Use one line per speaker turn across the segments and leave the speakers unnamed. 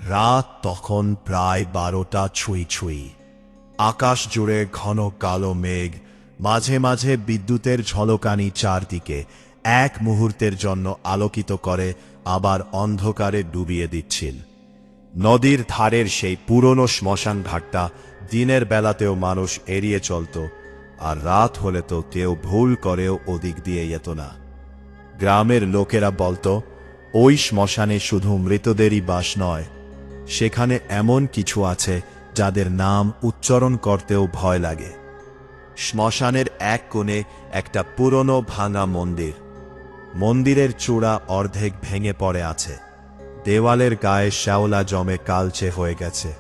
রাত তখন প্রায় 12টা ছুঁই ছুঁই। আকাশ জুড়ে ঘন কালো মেঘ, মাঝে মাঝে বিদ্যুতের ঝলকানি চারদিকে এক মুহূর্তের জন্য আলোকিত করে আবার অন্ধকারে ডুবিয়ে দিচ্ছিল। নদীর ধারের সেই পুরনো শ্মশান ঘাটটা দিনের বেলাতেও মানুষ এড়িয়ে চলত, আর রাত হলে তো কেউ ভুল করেও ওদিক দিয়ে যেত না। গ্রামের লোকেরা বলতো, ওই শ্মশানে শুধু মৃতদেরই বাস নয়, সেখানে এমন কিছু আছে যাদের নাম উচ্চারণ করতেও ভয় লাগে। শ্মশানের এক কোণে একটা পুরনো ভাঙা মন্দির। মন্দিরের চূড়া অর্ধেক ভেঙে পড়ে আছে, দেওয়ালের গায়ে শ্যাওলা জমে কালচে হয়ে গেছে।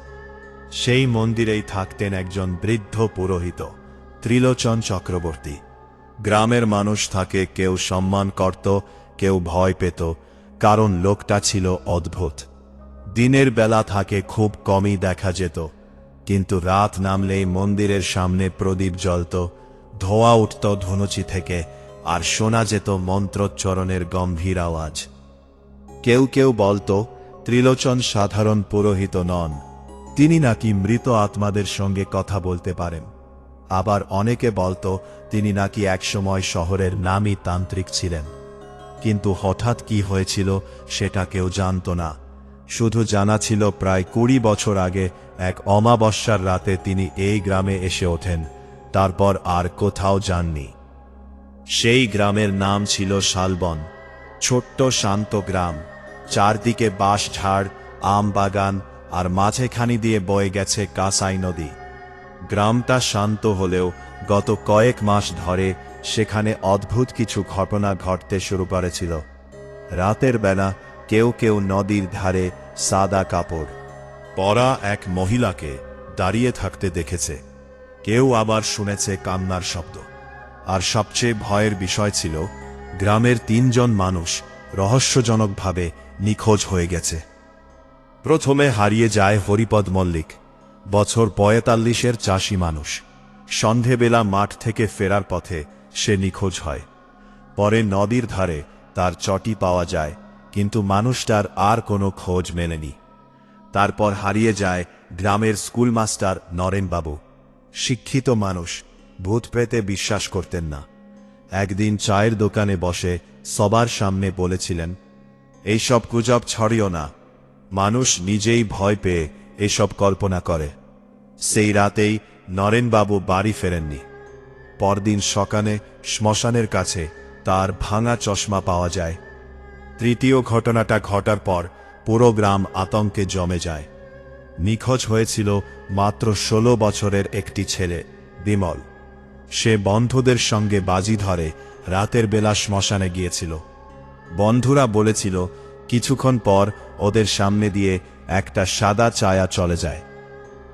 সেই মন্দিরেই থাকতেন একজন বৃদ্ধ পুরোহিত, ত্রিলোচন চক্রবর্তী। গ্রামের মানুষ তাকে কেউ সম্মান করত, কেউ ভয় পেত, কারণ লোকটা ছিল অদ্ভুত। দিনের বেলা তাকে খুব কমই দেখা যেত, কিন্তু রাত নামলেই মন্দিরের সামনে প্রদীপ জ্বলত, ধোঁয়া উঠত ধনুচি থেকে, আর শোনা যেত মন্ত্রোচ্চারণের গম্ভীর আওয়াজ। কেউ কেউ বলতো, ত্রিলোচন সাধারণ পুরোহিত নন, তিনি নাকি মৃত আত্মাদের সঙ্গে কথা বলতে পারেন। আবার অনেকে বলতো, তিনি নাকি একসময় শহরের নামী তান্ত্রিক ছিলেন। কিন্তু হঠাৎ কি হয়েছিল সেটা কেউ জানত না। শুধু জানা ছিল প্রায় 20 বছর আগে এক অমাবস্যার রাতে তিনি এই গ্রামে এসে ওঠেন, তারপর আর কোথাও যাননি। সেই গ্রামের নাম ছিল শালবন। ছোট্ট শান্ত গ্রাম, চারদিকে বাঁশঝাড়, আম বাগান, আর মাঝেখানি দিয়ে বয়ে গেছে কাঁসাই নদী। গ্রামটা শান্ত হলেও গত কয়েক মাস ধরে সেখানে অদ্ভুত কিছু ঘটনা ঘটতে শুরু করেছিল। রাতের বেলা কেউ কেউ নদীর ধারে সাদা কাপড় পরা এক মহিলাকে দাঁড়িয়ে থাকতে দেখেছে, কেউ আবার শুনেছে কান্নার শব্দ। আর সবচেয়ে ভয়ের বিষয় ছিল, গ্রামের 3 জন মানুষ রহস্যজনকভাবে নিখোঁজ হয়ে গেছে। প্রথমে হারিয়ে যায় হরিপদ মল্লিক, বছর 45-এর চাষি মানুষ। সন্ধেবেলা মাঠ থেকে ফেরার পথে সে নিখোঁজ হয়। পরে নদীর ধারে তার চটি পাওয়া যায়, কিন্তু মানুষটার আর কোনো খোঁজ মেলেনি। তারপর হারিয়ে যায় গ্রামের স্কুল মাস্টার নরেনবাবু। শিক্ষিত মানুষ, ভূত প্রেতে বিশ্বাস করতেন না। একদিন চায়ের দোকানে বসে সবার সামনে বলেছিলেন, এইসব গুজব ছড়িও না, মানুষ নিজেই ভয় পেয়ে এসব কল্পনা করে। সেই রাতেই নরেনবাবু বাড়ি ফেরেননি। পরদিন সকালে শ্মশানের কাছে তার ভাঙা চশমা পাওয়া যায়। তৃতীয় ঘটনাটা ঘটার পর পুরো গ্রাম আতঙ্কে জমে যায়। নিখোঁজ হয়েছিল মাত্র 16 বছরের একটি ছেলে, বিমল। সে বন্ধুদের সঙ্গে বাজি ধরে রাতের বেলা শ্মশানে গিয়েছিল। বন্ধুরা বলেছিল, কিছুক্ষণ পর ওদের সামনে দিয়ে একটা সাদা ছায়া চলে যায়।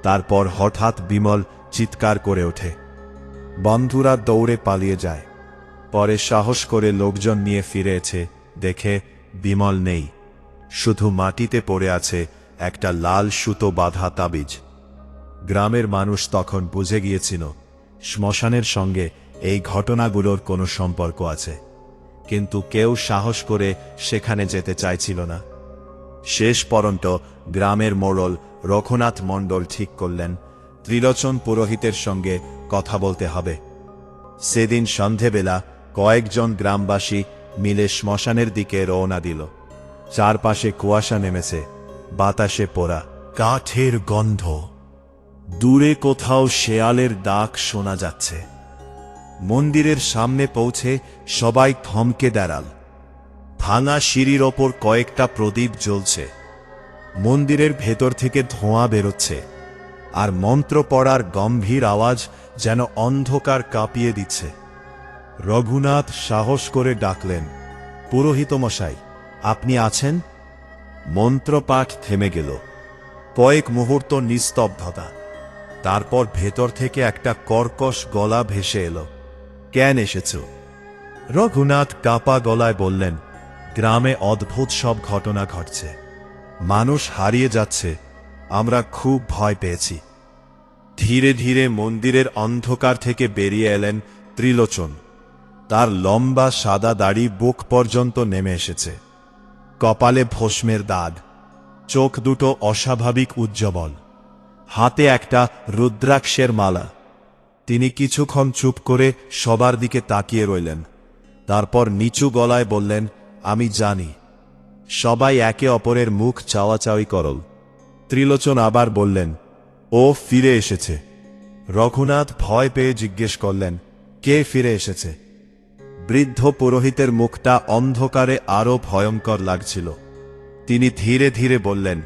তারপর হঠাৎ বিমল চিৎকার করে ওঠে। বন্ধুরা দৌড়ে পালিয়ে যায়। পরে সাহস করে লোকজন নিয়ে ফিরেছে, দেখে বিমল নেই, শুধু মাটিতে পড়ে আছে একটা লাল সুতো বাঁধা তাবিজ। গ্রামের মানুষ তখন বুঝে গিয়েছিল শ্মশানের সঙ্গে এই ঘটনাগুলোর কোনো সম্পর্ক আছে, কিন্তু কেউ সাহস করে সেখানে যেতে চাইছিল না। শেষ পর্যন্ত গ্রামের মোড়ল রঘুনাথ মণ্ডল ঠিক করলেন, ত্রিলোচন পুরোহিতের সঙ্গে কথা বলতে হবে। সেদিন সন্ধেবেলা কয়েকজন গ্রামবাসী মিলে শ্মশানের দিকে রওনা দিল। চারপাশে কুয়াশা নেমেছে, বাতাসে পোড়া কাঠের গন্ধ, দূরে কোথাও শেয়ালের ডাক শোনা যাচ্ছে। মন্দিরের সামনে পৌঁছে সবাই থমকে দাঁড়াল। ভাঙা সিঁড়ির ওপর কয়েকটা প্রদীপ জ্বলছে, মন্দিরের ভেতর থেকে ধোঁয়া বেরোচ্ছে, আর মন্ত্র পড়ার গম্ভীর আওয়াজ যেন অন্ধকার কাঁপিয়ে দিচ্ছে। রঘুনাথ সাহস করে ডাকলেন, পুরোহিত মশাই, আপনি আছেন? মন্ত্রপাঠ থেমে গেল। কয়েক মুহূর্ত নিস্তব্ধতা। তারপর ভেতর থেকে একটা কর্কশ গলা ভেসে এলো, কেন এসেছ? রঘুনাথ কাঁপা গলায় বললেন, গ্রামে অদ্ভুত সব ঘটনা ঘটছে, মানুষ হারিয়ে যাচ্ছে, আমরা খুব ভয় পেয়েছি। ধীরে ধীরে মন্দিরের অন্ধকার থেকে বেরিয়ে এলেন ত্রিলোচন। তার লম্বা সাদা দাড়ি বুক পর্যন্ত নেমে এসেছে, কপালে ভস্মের দাগ, চোখ দুটো অস্বাভাবিক উজ্জ্বল, হাতে একটা রুদ্রাক্ষের মালা। তিনি কিছুক্ষণ চুপ করে সবার দিকে তাকিয়ে রইলেন, তারপর নিচু গলায় বললেন, আমি জানি। সবাই একে অপরের মুখ চাওয়াচাওয়ি করল। ত্রিলোচন আবার বললেন, ও ফিরে এসেছে। রঘুনাথ ভয় পেয়ে জিজ্ঞেস করলেন, কে ফিরে এসেছে? বৃদ্ধ পুরোহিতের মুখটা অন্ধকারে আরো ভয়ঙ্কর লাগছিল। তিনি ধীরে ধীরে বললেন,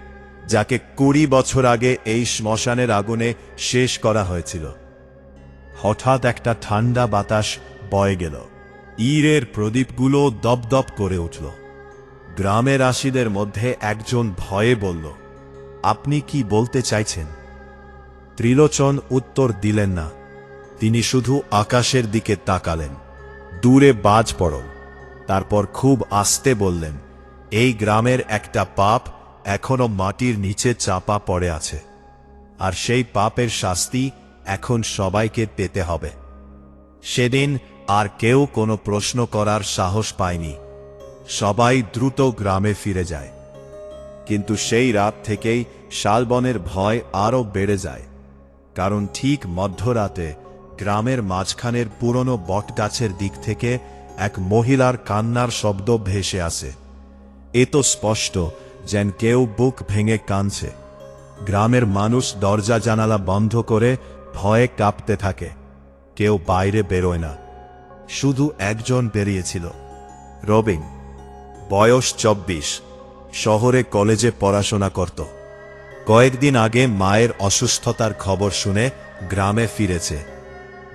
যাকে 20 বছর আগে এই শ্মশানের আগুনে শেষ করা হয়েছিল। হঠাৎ একটা ঠান্ডা বাতাস বয়ে গেল, ইরের প্রদীপগুলো দপদপ করে উঠল। গ্রামের আশিদের মধ্যে একজন ভয়ে বলল, আপনি কি বলতে চাইছেন? ত্রিলোচন উত্তর দিলেন না। তিনি শুধু আকাশের দিকে তাকালেন। দূরে বাজ পড়ল। তারপর খুব আস্তে বললেন, এই গ্রামের একটা পাপ এখনো মাটির নিচে চাপা পড়ে আছে, আর সেই পাপের শাস্তি এখন সবাইকে পেতে হবে। সেদিন আর কেউ কোনো প্রশ্ন করার সাহস পায়নি। সবাই দ্রুত গ্রামে ফিরে যায়। কিন্তু সেই রাত থেকেই শালবনের ভয় আরও বেড়ে যায়, কারণ ঠিক মধ্যরাতে গ্রামের মাঝখানের পুরনো বটগাছের দিক থেকে এক মহিলার কান্নার শব্দ ভেসে আসে। এত স্পষ্ট যেন কেউ বুক ভেঙে কাঁদছে। গ্রামের মানুষ দরজা জানালা বন্ধ করে ভয়ে কাঁপতে থাকে। কেউ বাইরে বেরোয় না। শুধু একজন বেরিয়েছিল, রবিন। বয়স 24, শহরে কলেজে পড়াশোনা করত। কয়েকদিন আগে মায়ের অসুস্থতার খবর শুনে গ্রামে ফিরেছে।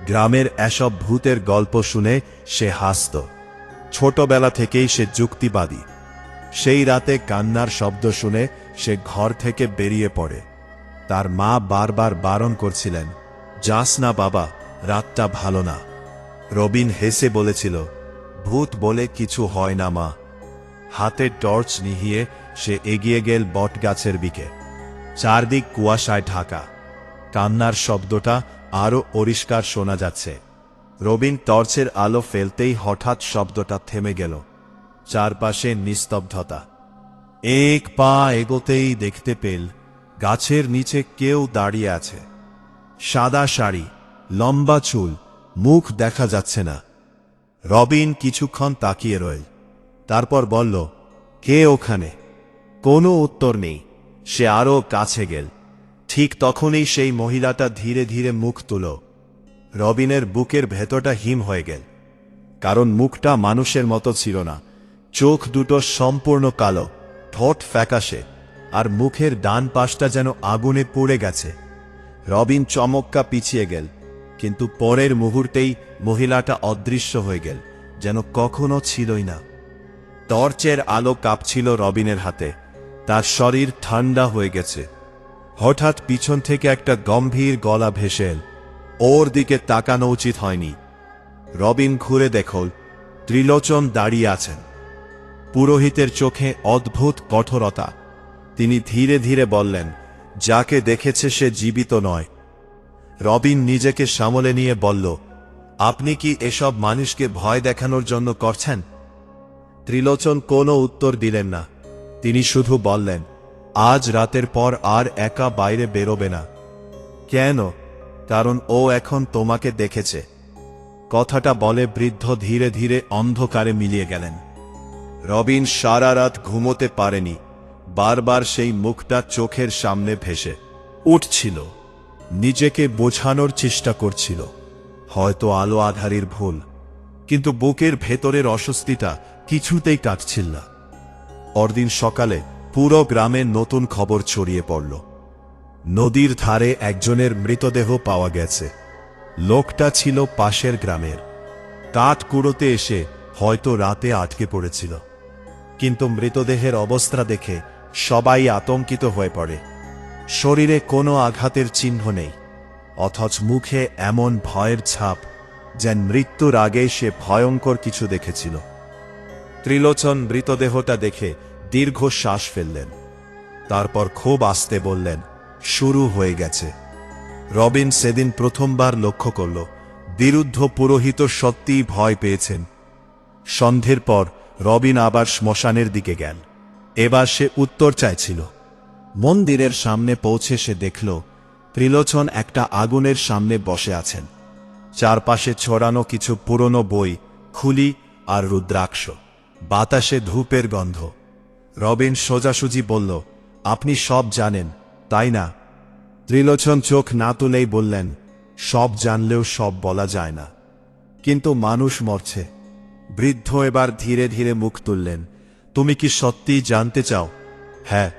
গ্রামের এসব ভূতের গল্প শুনে সে হাসত। ছোটবেলা থেকেই সে যুক্তিবাদী। সেই রাতে কান্নার শব্দ শুনে সে ঘর থেকে বেরিয়ে পড়ে। তার মা বারবার বারণ করছিলেন, যাস না বাবা, রাতটা ভালো না। রবিন হেসে বলেছিল, ভূত বলে কিছু হয় না মা। হাতে টর্চ নিহিয়ে সে এগিয়ে গেল বটগাছের দিকে। চারদিক কুয়াশায় ঢাকা। কান্নার শব্দটা আরো পরিষ্কার শোনা যাচ্ছে। রবিন টর্চের আলো ফেলতেই হঠাৎ শব্দটা থেমে গেল। চারপাশে নিস্তব্ধতা। এক পা এগোতেই দেখতে পেল গাছের নিচে কেউ দাঁড়িয়ে আছে। সাদা শাড়ি, লম্বা চুল, মুখ দেখা যাচ্ছে না। রবিন কিছুক্ষণ তাকিয়ে রইল, তারপর বলল, কে ওখানে? কোনো উত্তর নেই। সে আরো কাছে গেল। ঠিক তখনই সেই মহিলাটা ধীরে ধীরে মুখ তুল। রবিনের বুকের ভেতরটা হিম হয়ে গেল, কারণ মুখটা মানুষের মতো ছিল না। চোখ দুটো সম্পূর্ণ কালো, ঠোঁট ফ্যাকাশে, আর মুখের ডান পাশটা যেন আগুনে পুড়ে গেছে। রবিন চমক্কা পিছিয়ে গেল, কিন্তু পরের মুহূর্তেই মহিলাটা অদৃশ্য হয়ে গেল, যেন কখনো ছিলই না। টর্চের আলো কাঁপছিল রবিনের হাতে। তার শরীর ঠান্ডা হয়ে গেছে। হঠাৎ পিছন থেকে একটা গম্ভীর গলা ভেসে এল। ওর দিকে তাকানো উচিত হয়নি। রবিন ঘুরে দেখল, ত্রিলোচন দাঁড়িয়ে আছেন। পুরোহিতের চোখে অদ্ভুত কঠোরতা। তিনি ধীরে ধীরে বললেন, যাকে দেখেছে সে জীবিত নয়। রবিন নিজেকে সামলে নিয়ে বলল, আপনি কি এসব মানুষকে ভয় দেখানোর জন্য করছেন? ত্রিলোচন কোনো উত্তর দিলেন না। তিনি শুধু বললেন, আজ রাতের পর আর একা বাইরে বেরোবে না। কেন? কারণ ও এখন তোমাকে দেখেছে। কথাটা বলে বৃদ্ধ ধীরে ধীরে অন্ধকারে মিলিয়ে গেলেন। রবিন সারা রাত ঘুমোতে পারেনি। বারবার সেই মুখটা চোখের সামনে ভেসে উঠছিল। নিজেকে বোঝানোর চেষ্টা করছিল, হয়তো আলো আধারির ভুল, কিন্তু বুকের ভেতরের অস্বস্তিটা কিছুতেই কাটছিল না। পরদিন সকালে পুরো গ্রামে নতুন খবর ছড়িয়ে পড়ল। নদীর ধারে একজনের মৃতদেহ পাওয়া গেছে। লোকটা ছিল পাশের গ্রামের। কাঠ কুড়োতে এসে হয়তো রাতে আটকে পড়েছিল। কিন্তু মৃতদেহের অবস্থা দেখে সবাই আতঙ্কিত হয়ে পড়ে। শরীরে কোনো আঘাতের চিহ্ন নেই, অথচ মুখে এমন ভয়ের ছাপ যেন মৃত্যুর আগে সে ভয়ঙ্কর কিছু দেখেছিল। ত্রিলোচন মৃতদেহটা দেখে দীর্ঘশ্বাস ফেললেন। তারপর খুব আস্তে বললেন, শুরু হয়ে গেছে। রবিন সেদিন প্রথমবার লক্ষ্য করল, বিরুদ্ধ পুরোহিত সত্যিই ভয় পেয়েছেন। সন্ধ্যের পর রবিন আবার শ্মশানের দিকে গেল। এবার সে উত্তর চাইছিল, মন্দিরের সামনে পৌঁছে সে দেখল ত্রিলোচন একটা আগুনের সামনে বসে আছেন। চারপাশে ছড়ানো কিছু পুরনো বই, খুলি আর রুদ্রাক্ষ। বাতাসে ধূপের গন্ধ। রবিন সোজাসুজি বলল, আপনি সব জানেন, তাই না? ত্রিলোচন চোখ না তুলেই বললেন, সব জানলেও সব বলা যায় না, কিন্তু মানুষ মরছে। বৃদ্ধ এবার ধীরে ধীরে মুখ তুললেন, তুমি কি সত্যিই জানতে চাও? হ্যাঁ।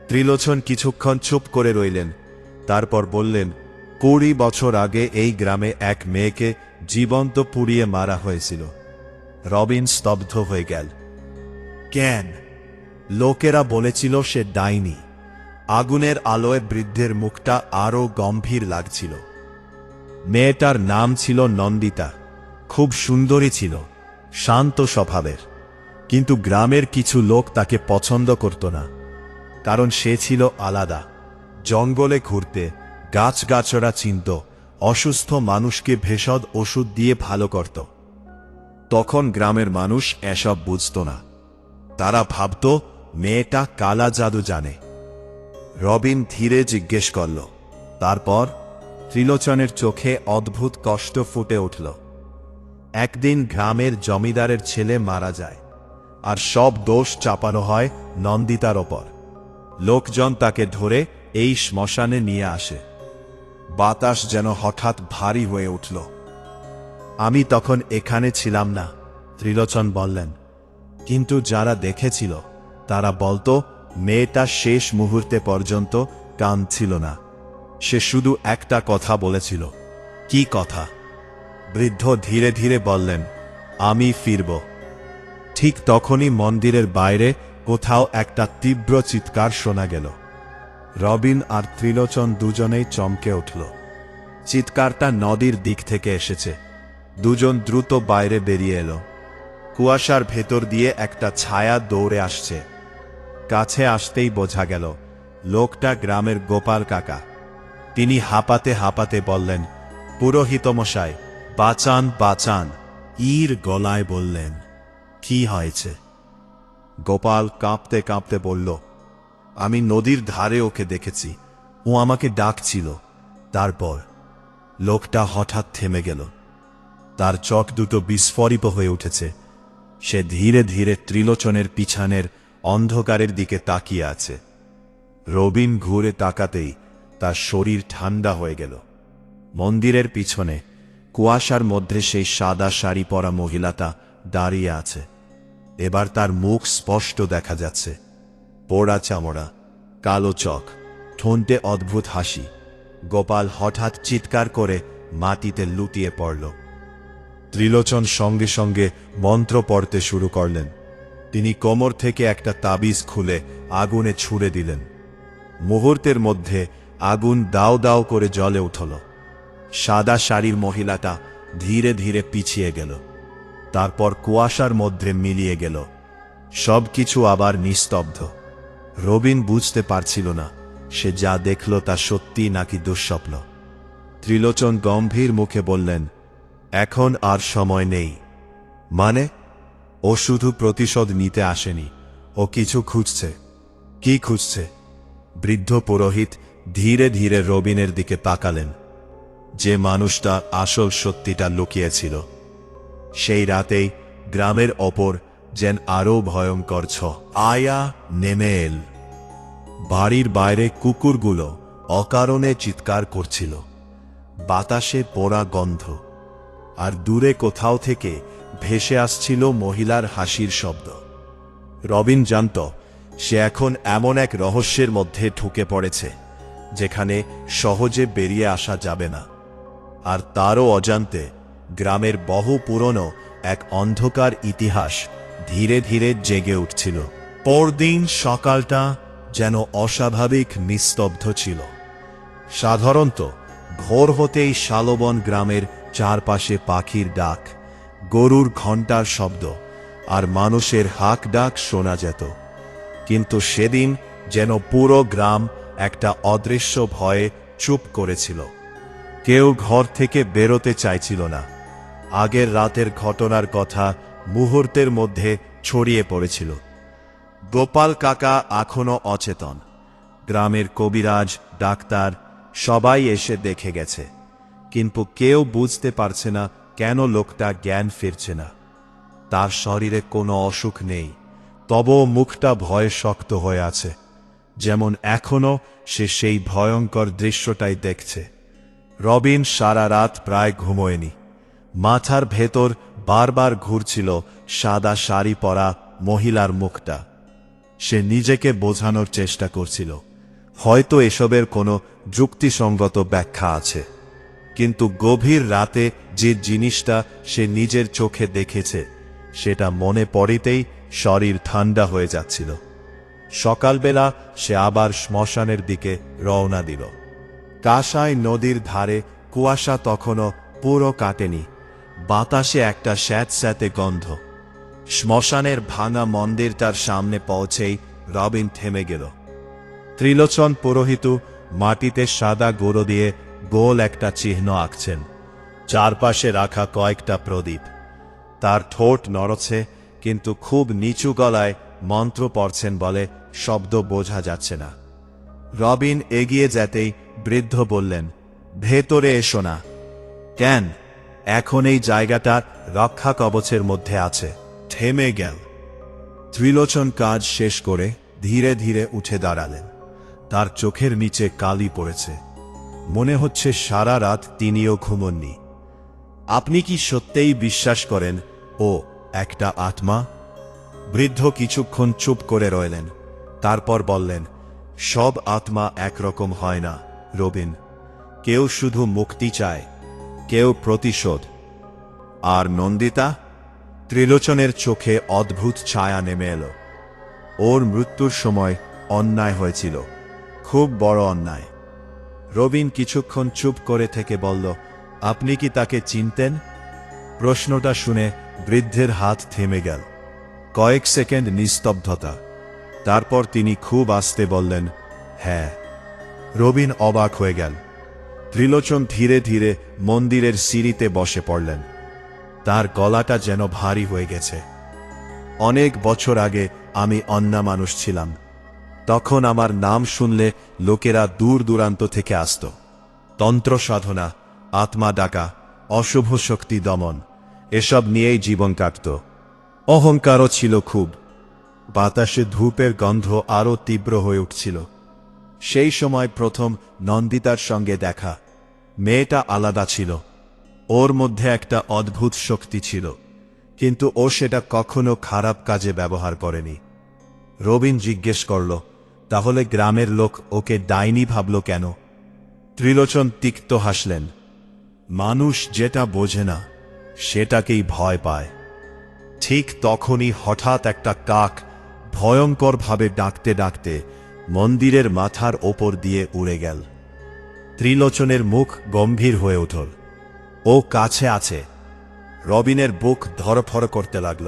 ত্রিলোচন কিছুক্ষণ চুপ করে রইলেন, তারপর বললেন, 20 বছর আগে এই গ্রামে এক মেয়েকে জীবন্ত পুড়িয়ে মারা হয়েছিল। রবিন স্তব্ধ হয়ে গেল। কেন? লোকেরা বলেছিল সে ডাইনি। আগুনের আলোয় বৃদ্ধের মুখটা আরও গম্ভীর লাগছিল। মেয়েটার নাম ছিল নন্দিতা। খুব সুন্দরী ছিল, শান্ত স্বভাবের। কিন্তু গ্রামের কিছু লোক তাকে পছন্দ করত না, কারণ সে ছিল আলাদা। জঙ্গলে ঘুরতে, গাছগাছড়া চিনত, অসুস্থ মানুষকে ভেষজ ওষুধ দিয়ে ভালো করত। তখন গ্রামের মানুষ এসব বুঝত না। তারা ভাবত মেয়েটা কালা জাদু জানে। রবিন ধীরে জিজ্ঞেস করল, তারপর? ত্রিলোচনের চোখে অদ্ভুত কষ্ট ফুটে উঠল। একদিন গ্রামের জমিদারের ছেলে মারা যায়, আর সব দোষ চাপানো হয় নন্দিতার ওপর। লোকজন তাকে ধরে এই শ্মশানে নিয়ে আসে। বাতাস যেন হঠাৎ ভারী হয়ে উঠল। আমি তখন এখানে ছিলাম না, ত্রিলোচন বললেন, কিন্তু যারা দেখেছিল তারা বলতো মেয়েটা শেষ মুহূর্তে পর্যন্ত কাঁদছিল না। সে শুধু একটা কথা বলেছিল। কি কথা? বৃদ্ধ ধীরে ধীরে বললেন, আমি ফিরব। ঠিক তখনই মন্দিরের বাইরে কোথাও একটা তীব্র চিৎকার শোনা গেল। রবিন আর ত্রিলোচন দুজনেই চমকে উঠল। চিৎকারটা নদীর দিক থেকে এসেছে। দুজন দ্রুত বাইরে বেরিয়ে এলো। কুয়াশার ভেতর দিয়ে একটা ছায়া দৌড়ে আসছে। কাছে আসতেই বোঝা গেল লোকটা গ্রামের গোপাল কাকা। তিনি হাঁপাতে হাঁপাতে বললেন, পুরোহিতমশাই, বাঁচান বাঁচান। ইর গলায় বললেন, কি হয়েছে? গোপাল কাঁপতে কাঁপতে বলল, আমি নদীর ধারে ওকে দেখেছি, ও আমাকে ডাকছিল। তারপর লোকটা হঠাৎ থেমে গেল। তার চোখ দুটো বিস্ফোরিত হয়ে উঠেছে। সে ধীরে ধীরে ত্রিলোচনের পিছনের অন্ধকারের দিকে তাকিয়ে আছে। রবিন ঘুরে তাকাতেই তার শরীর ঠান্ডা হয়ে গেল। মন্দিরের পিছনে কুয়াশার মধ্যে সেই সাদা শাড়ি পরা মহিলাটা দাঁড়িয়ে আছে। এবার তার মুখ স্পষ্ট দেখা যাচ্ছে। পোড়া চামড়া, কালো চোখ, ঠোঁটে অদ্ভুত হাসি। গোপাল হঠাৎ চিৎকার করে মাটিতে লুটিয়ে পড়ল। ত্রিলোচন সঙ্গে সঙ্গে মন্ত্র পড়তে শুরু করলেন। তিনি কোমর থেকে একটা তাবিজ খুলে আগুনে ছুঁড়ে দিলেন। মুহূর্তের মধ্যে আগুন দাও দাও করে জ্বলে উঠল। সাদা শাড়ির মহিলাটা ধীরে ধীরে পিছিয়ে গেল, তারপর কুয়াশার মধ্যে মিলিয়ে গেল। সবকিছু আবার নিস্তব্ধ। রবিন বুঝতে পারছিল না সে যা দেখল তা সত্যি নাকি দুঃস্বপ্ন। ত্রিলোচন গম্ভীর মুখে বললেন, এখন আর সময় নেই। মানে? ও শুধু প্রতিশোধ নিতে আসেনি, ও কিছু খুঁজছে। কি খুঁজছে? বৃদ্ধ পুরোহিত ধীরে ধীরে রবিনের দিকে তাকালেন। যে মানুষটা আসল সত্যিটা লুকিয়েছিল। সেই রাতেই গ্রামের ওপর যেন আরও ভয়ঙ্কর ছায়া নেমে এল। বাড়ির বাইরে কুকুরগুলো অকারণে চিৎকার করছিল। বাতাসে পোড়া গন্ধ, আর দূরে কোথাও থেকে ভেসে আসছিল মহিলার হাসির শব্দ। রবিন জানত সে এখন এমন এক রহস্যের মধ্যে ঢুকে পড়েছে যেখানে সহজে বেরিয়ে আসা যাবে না। আর তারও অজান্তে গ্রামের বহু পুরনো এক অন্ধকার ইতিহাস ধীরে ধীরে জেগে উঠছিল। পরদিন সকালটা যেন অস্বাভাবিক নিস্তব্ধ ছিল। সাধারণত ভোর হতেই শালবন গ্রামের চারপাশে পাখির ডাক, গরুর ঘণ্টার শব্দ আর মানুষের হাঁক ডাক শোনা যেত। কিন্তু সেদিন যেন পুরো গ্রাম একটা অদৃশ্য ভয়ে চুপ করেছিল। কেউ ঘর থেকে বেরোতে চাইছিল না। আগের রাতের ঘটনার কথা মুহূর্তের মধ্যে ছড়িয়ে পড়েছিল। গোপাল কাকা এখনো অচেতন। গ্রামের কবিরাজ, ডাক্তার সবাই এসে দেখে গেছে, কিন্তু কেউ বুঝতে পারছে না কেন লোকটা জ্ঞান ফিরছে না। তার শরীরে কোনো অসুখ নেই, তবুও মুখটা ভয়ে শক্ত হয়ে আছে, যেমন এখনো সে সেই ভয়ঙ্কর দৃশ্যটাই দেখছে। রবিন সারা রাত প্রায় ঘুমোয়নি। মাথার ভেতর বারবার ঘুরছিল সাদা শাড়ি পরা মহিলার মুখটা। সে নিজেকে বোঝানোর চেষ্টা করছিল, হয়তো এসবের কোনো যুক্তিসঙ্গত ব্যাখ্যা আছে, কিন্তু গভীর রাতে যে জিনিসটা সে নিজের চোখে দেখেছে সেটা মনে পড়িতেই শরীর ঠান্ডা হয়ে যাচ্ছিল। সকালবেলা সে আবার শ্মশানের দিকে রওনা দিল। কাঁসাই নদীর ধারে কুয়াশা তখনও পুরো কাটেনি, বাতাসে একটা স্যাঁতস্যাঁতে গন্ধ। শ্মশানের ভাঙা মন্দিরটার সামনে পৌঁছেই রবিন থেমে গেল। ত্রিলোচন পুরোহিত মাটিতে সাদা গুঁড়ো দিয়ে গোল একটা চিহ্ন আঁকছেন, চারপাশে রাখা কয়েকটা প্রদীপ। তার ঠোঁট নড়ছে, কিন্তু খুব নিচু গলায় মন্ত্র পড়ছেন বলে শব্দ বোঝা যাচ্ছে না। রবিন এগিয়ে যেতেই বৃদ্ধ বললেন, ভেতরে এসো না। কেন? এখন এই জায়গাটা রক্ষা কবচের মধ্যে আছে। থেমে গেল। ত্রিলোচন কাজ শেষ করে ধীরে ধীরে উঠে দাঁড়ালেন। তার চোখের নিচে কালি পড়েছে, মনে হচ্ছে সারা রাত তিনিও ঘুমননি। আপনি কি সত্যিই বিশ্বাস করেন ও একটা আত্মা? বৃদ্ধ কিছুক্ষণ চুপ করে রইলেন, তারপর বললেন, সব আত্মা একরকম হয় না রবিন। কেউ শুধু মুক্তি চায়, কেউ প্রতিশোধ। আর নন্দিতা? ত্রিলোচনের চোখে অদ্ভুত ছায়া নেমে এলো। ওর মৃত্যুর সময় অন্যায় হয়েছিল, খুব বড় অন্যায়। রবিন কিছুক্ষণ চুপ করে থেকে বলল, আপনি কি তাকে চিনতেন? প্রশ্নটা শুনে বৃদ্ধের হাত থেমে গেল। কয়েক সেকেন্ড নিস্তব্ধতা, তারপর তিনি খুব আস্তে বললেন, হ্যাঁ। রবিন অবাক হয়ে গেল। ত্রিলোচন ধীরে ধীরে মন্দিরের সিঁড়িতে বসে পড়লেন। তার গলাটা যেন ভারী হয়ে গেছে। অনেক বছর আগে আমি অন্না মানুষ ছিলাম। তখন আমার নাম শুনলে লোকেরা দূর দূরান্ত থেকে আসত। তন্ত্র সাধনা, আত্মা ডাকা, অশুভ শক্তি দমন, এসব নিয়েই জীবন কাটত। অহংকারও ছিল খুব। বাতাসে ধূপের গন্ধ আরও তীব্র হয়ে উঠছিল। সেই সময় প্রথম নন্দিতার সঙ্গে দেখা। মেয়েটা আলাদা ছিল, ওর মধ্যে একটা অদ্ভুত শক্তি ছিল, কিন্তু ও সেটা কখনো খারাপ কাজে ব্যবহার করেনি। রবিন জিজ্ঞেস করল, তাহলে গ্রামের লোক ওকে ডাইনি ভাবল কেন? ত্রিলোচন তিক্ত হাসলেন, মানুষ যেটা বোঝে না সেটাকেই ভয় পায়। ঠিক তখনই হঠাৎ একটা কাক ভয়ঙ্করভাবে ডাকতে ডাকতে মন্দিরের মাথার ওপর দিয়ে উড়ে গেল। ত্রিলোচনের মুখ গম্ভীর হয়ে উঠল। ও কাছে আছে। রবিনের বুক ধরফর করতে লাগল।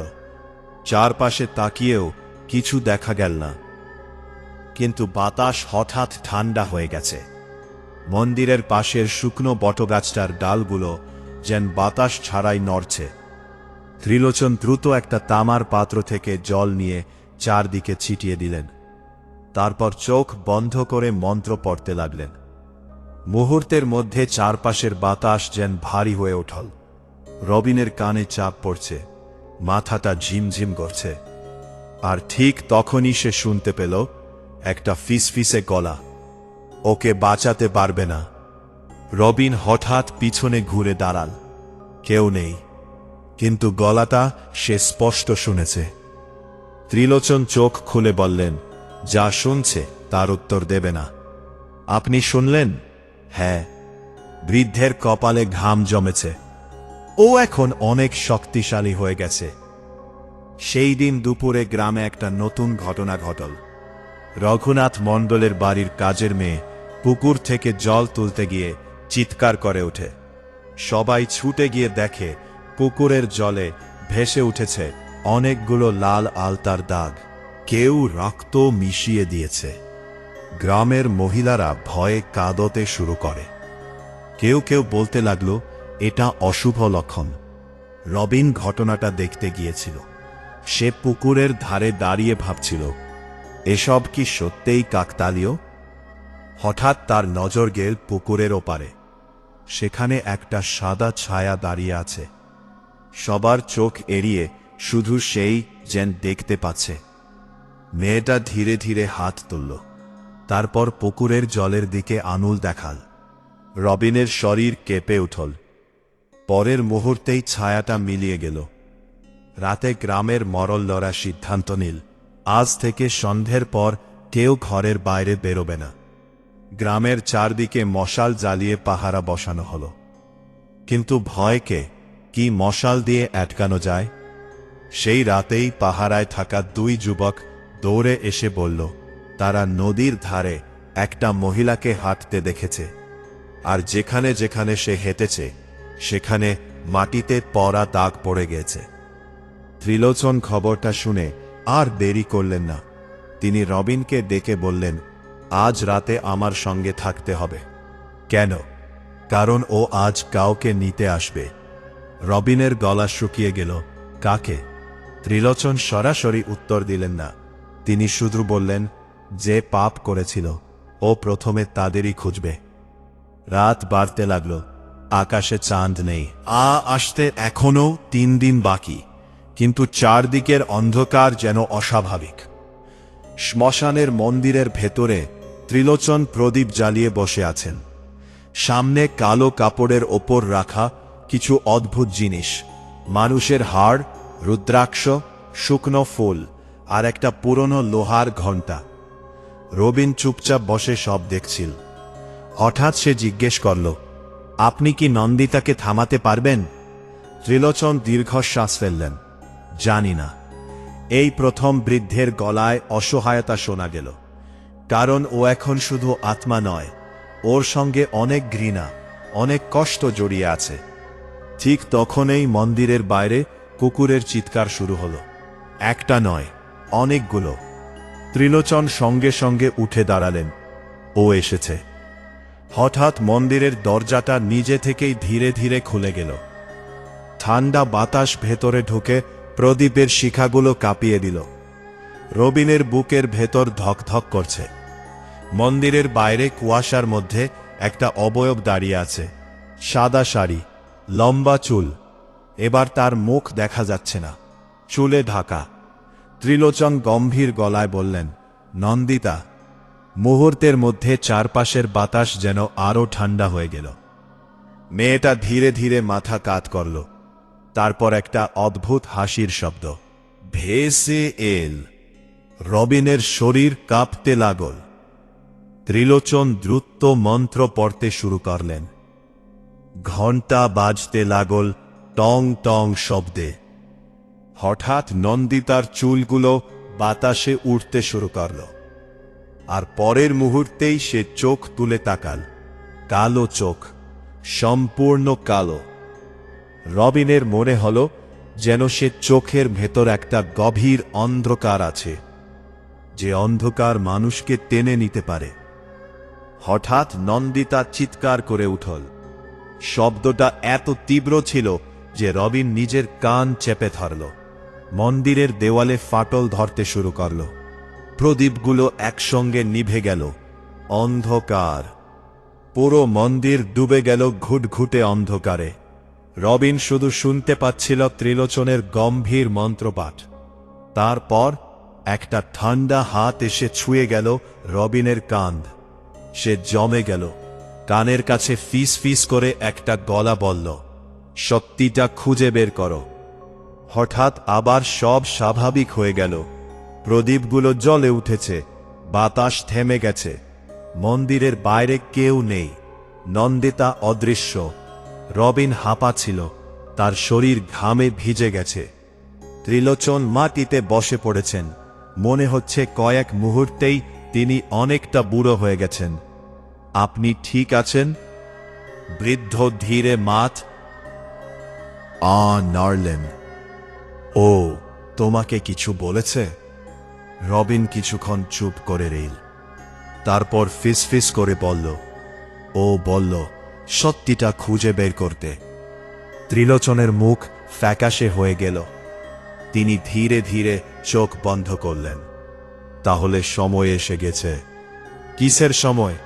চারপাশে তাকিয়েও কিছু দেখা গেল না, কিন্তু বাতাস হঠাৎ ঠান্ডা হয়ে গেছে। মন্দিরের পাশের শুকনো বটগাছটার ডালগুলো যেন বাতাস ছাড়াই নড়ছে। ত্রিলোচন দ্রুত একটা তামার পাত্র থেকে জল নিয়ে চারদিকে ছিটিয়ে দিলেন, তারপর চোখ বন্ধ করে মন্ত্র পড়তে লাগলেন। মুহূর্তের মধ্যে চারপাশের বাতাস যেন ভারী হয়ে উঠল। রবিনের কানে চাপ পড়ছে, মাথাটা ঝিমঝিম করছে। আর ঠিক তখনই সে শুনতে পেল একটা ফিসফিসে গলা, ওকে বাঁচাতে পারবে না। রবিন হঠাৎ পিছনে ঘুরে দাঁড়াল। কেউ নেই, কিন্তু গলাটা সে স্পষ্ট শুনেছে। ত্রিলোচন চোখ খুলে বললেন, যা শুনছে তার উত্তর দেবে না। আপনি শুনলেন? হ্যাঁ। বৃদ্ধের কপালে ঘাম জমেছে। ও এখন অনেক শক্তিশালী হয়ে গেছে। সেই দিন দুপুরে গ্রামে একটা নতুন ঘটনা ঘটল। রঘুনাথ মণ্ডলের বাড়ির কাজের মেয়ে পুকুর থেকে জল তুলতে গিয়ে চিৎকার করে ওঠে। সবাই ছুটে গিয়ে দেখে পুকুরের জলে ভেসে উঠেছে অনেকগুলো লাল আলতার দাগ। কেউ রক্ত মিশিয়ে দিয়েছে। গ্রামের মহিলারা ভয়ে কাঁদতে শুরু করে। কেউ কেউ বলতে লাগল এটা অশুভ লক্ষণ। রবিন ঘটনাটা দেখতে গিয়েছিল। সে পুকুরের ধারে দাঁড়িয়ে ভাবছিল, এসব কি সত্যিই কাকতালীয়, হঠাৎ তার নজর গেল পুকুরের ওপারে। সেখানে একটা সাদা ছায়া দাঁড়িয়ে আছে। সবার চোখ এড়িয়ে শুধু সেই যেন দেখতে পাচ্ছে। মেয়েটা ধীরে ধীরে হাত তুলল, তারপর পুকুরের জলের দিকে আঙুল দেখাল। রবিনের শরীর কেঁপে উঠল। পরের মুহূর্তেই ছায়াটা মিলিয়ে গেল। রাতে গ্রামের মরল্লরা সিদ্ধান্ত নিল, আজ থেকে সন্ধ্যের পর কেউ ঘরের বাইরে বেরোবে না। গ্রামের চারদিকে মশাল জ্বালিয়ে পাহারা বসানো হলো। কিন্তু ভয়কে কি মশাল দিয়ে আটকানো যায়? সেই রাতেই পাহারায় থাকা দুই যুবক দৌড়ে এসে বলল, তারা নদীর ধারে একটা মহিলাকে হাঁটতে দেখেছে, আর যেখানে যেখানে সে হেঁটেছে সেখানে মাটিতে পড়া দাগ পড়ে গেছে। ত্রিলোচন খবরটা শুনে আর দেরি করলেন না। তিনি রবিনকে ডেকে বললেন, আজ রাতে আমার সঙ্গে থাকতে হবে। কেন? কারণ ও আজ কাউকে নিতে আসবে। রবিনের গলা শুকিয়ে গেল। কাকে? ত্রিলোচন সরাসরি উত্তর দিলেন না। তিনি শুধু বললেন, যে পাপ করেছিল ও প্রথমে তাদেরই খুঁজবে। রাত বাড়তে লাগল। আকাশে চাঁদ নেই। আসতে এখনো 3 দিন বাকি, কিন্তু চারদিকের অন্ধকার যেন অস্বাভাবিক। শ্মশানের মন্দিরের ভেতরে ত্রিলোচন প্রদীপ জ্বালিয়ে বসে আছেন। সামনে কালো কাপড়ের ওপর রাখা কিছু অদ্ভুত জিনিস, মানুষের হাড়, রুদ্রাক্ষ, শুকনো ফুল আর একটা পুরনো লোহার ঘণ্টা। রবিন চুপচাপ বসে সব দেখছিল। হঠাৎ সে জিজ্ঞেস করল, আপনি কি নন্দিতাকে থামাতে পারবেন? ত্রিলোচন দীর্ঘশ্বাস ফেললেন, জানি না। এই প্রথম বৃদ্ধের গলায় অসহায়তা শোনা গেল। কারণ ও এখন শুধু আত্মা নয়, ওর সঙ্গে অনেক ঘৃণা, অনেক কষ্ট জড়িয়ে আছে। ঠিক তখনই মন্দিরের বাইরে কুকুরের চিৎকার শুরু হলো। একটা নয়, অনেকগুলো। ত্রিলোচন সঙ্গে সঙ্গে উঠে দাঁড়ালেন। ও এসেছে। হঠাৎ মন্দিরের দরজাটা নিজে থেকেই ধীরে ধীরে খুলে গেল। ঠান্ডা বাতাস ভেতরে ঢুকে প্রদীপের শিখাগুলো কাঁপিয়ে দিল। রবিনের বুকের ভেতর ধকধক করছে। মন্দিরের বাইরে কুয়াশার মধ্যে একটা অবয়ব দাঁড়িয়ে আছে। সাদা শাড়ি, লম্বা চুল। এবার তার মুখ দেখা যাচ্ছে না, চুলে ঢাকা। ত্রিলোচন গম্ভীর গলায় বললেন, নন্দিতা। মুহূর্তের মধ্যে চারপাশের বাতাস যেন আরো ঠান্ডা হয়ে গেল। মেয়েটা ধীরে ধীরে মাথা কাত করল। তারপর একটা অদ্ভুত হাসির শব্দ, ভেসে এল। রবিনের শরীর কাঁপতে লাগল। ত্রিলোচন দ্রুত মন্ত্র পড়তে শুরু করলেন। ঘণ্টা বাজতে লাগল টং টং শব্দে। হঠাৎ নন্দিতার চুলগুলো বাতাসে উঠতে শুরু করল, আর পরের মুহূর্তেই সে চোখ তুলে তাকাল। কালো চোখ, সম্পূর্ণ কালো। রবিনের মনে হল যেন সে চোখের ভেতর একটা গভীর অন্ধকার আছে, যে অন্ধকার মানুষকে টেনে নিতে পারে। হঠাৎ নন্দিতা চিৎকার করে উঠল। শব্দটা এত তীব্র ছিল যে রবিন নিজের কান চেপে ধরল। মন্দিরের দেওয়ালে ফাটল ধরতে শুরু করল। প্রদীপগুলো একসঙ্গে নিভে গেল। অন্ধকার। পুরো মন্দির ডুবে গেল ঘুটঘুটে অন্ধকারে। রবিন শুধু শুনতে পাচ্ছিল ত্রিলোচনের গম্ভীর মন্ত্রপাঠ। তারপর একটা ঠান্ডা হাত এসে ছুঁয়ে গেল রবিনের কাঁধ। সে জমে গেল। কানের কাছে ফিস ফিস করে একটা গলা বলল, সত্যিটা খুঁজে বের করো। হঠাৎ আবার সব স্বাভাবিক হয়ে গেল। প্রদীপগুলো জ্বলে উঠেছে, বাতাস থেমে গেছে। মন্দিরের বাইরে কেউ নেই। নন্দিতা অদৃশ্য। রবিন হাঁপাচ্ছিল, তার শরীর ঘামে ভিজে গেছে। ত্রিলোচন মাটিতে বসে পড়েছেন। মনে হচ্ছে কয়েক মুহূর্তেই তিনি অনেকটা বুড়ো হয়ে গেছেন। আপনি ঠিক আছেন? বৃদ্ধ ধীরে মাথা নাড়লেন। ও তোমাকে কিছু বলেছে? রবিন কিছুক্ষণ চুপ করে রইল। তারপর ফিসফিস করে বলল, ও বলল সত্যিটা খুঁজে বের করতে। ত্রিলোচনের মুখ ফ্যাকাশে হয়ে গেল। তিনি ধীরে ধীরে চোখ বন্ধ করলেন। তাহলে সময় এসে গেছে। কিসের সময়?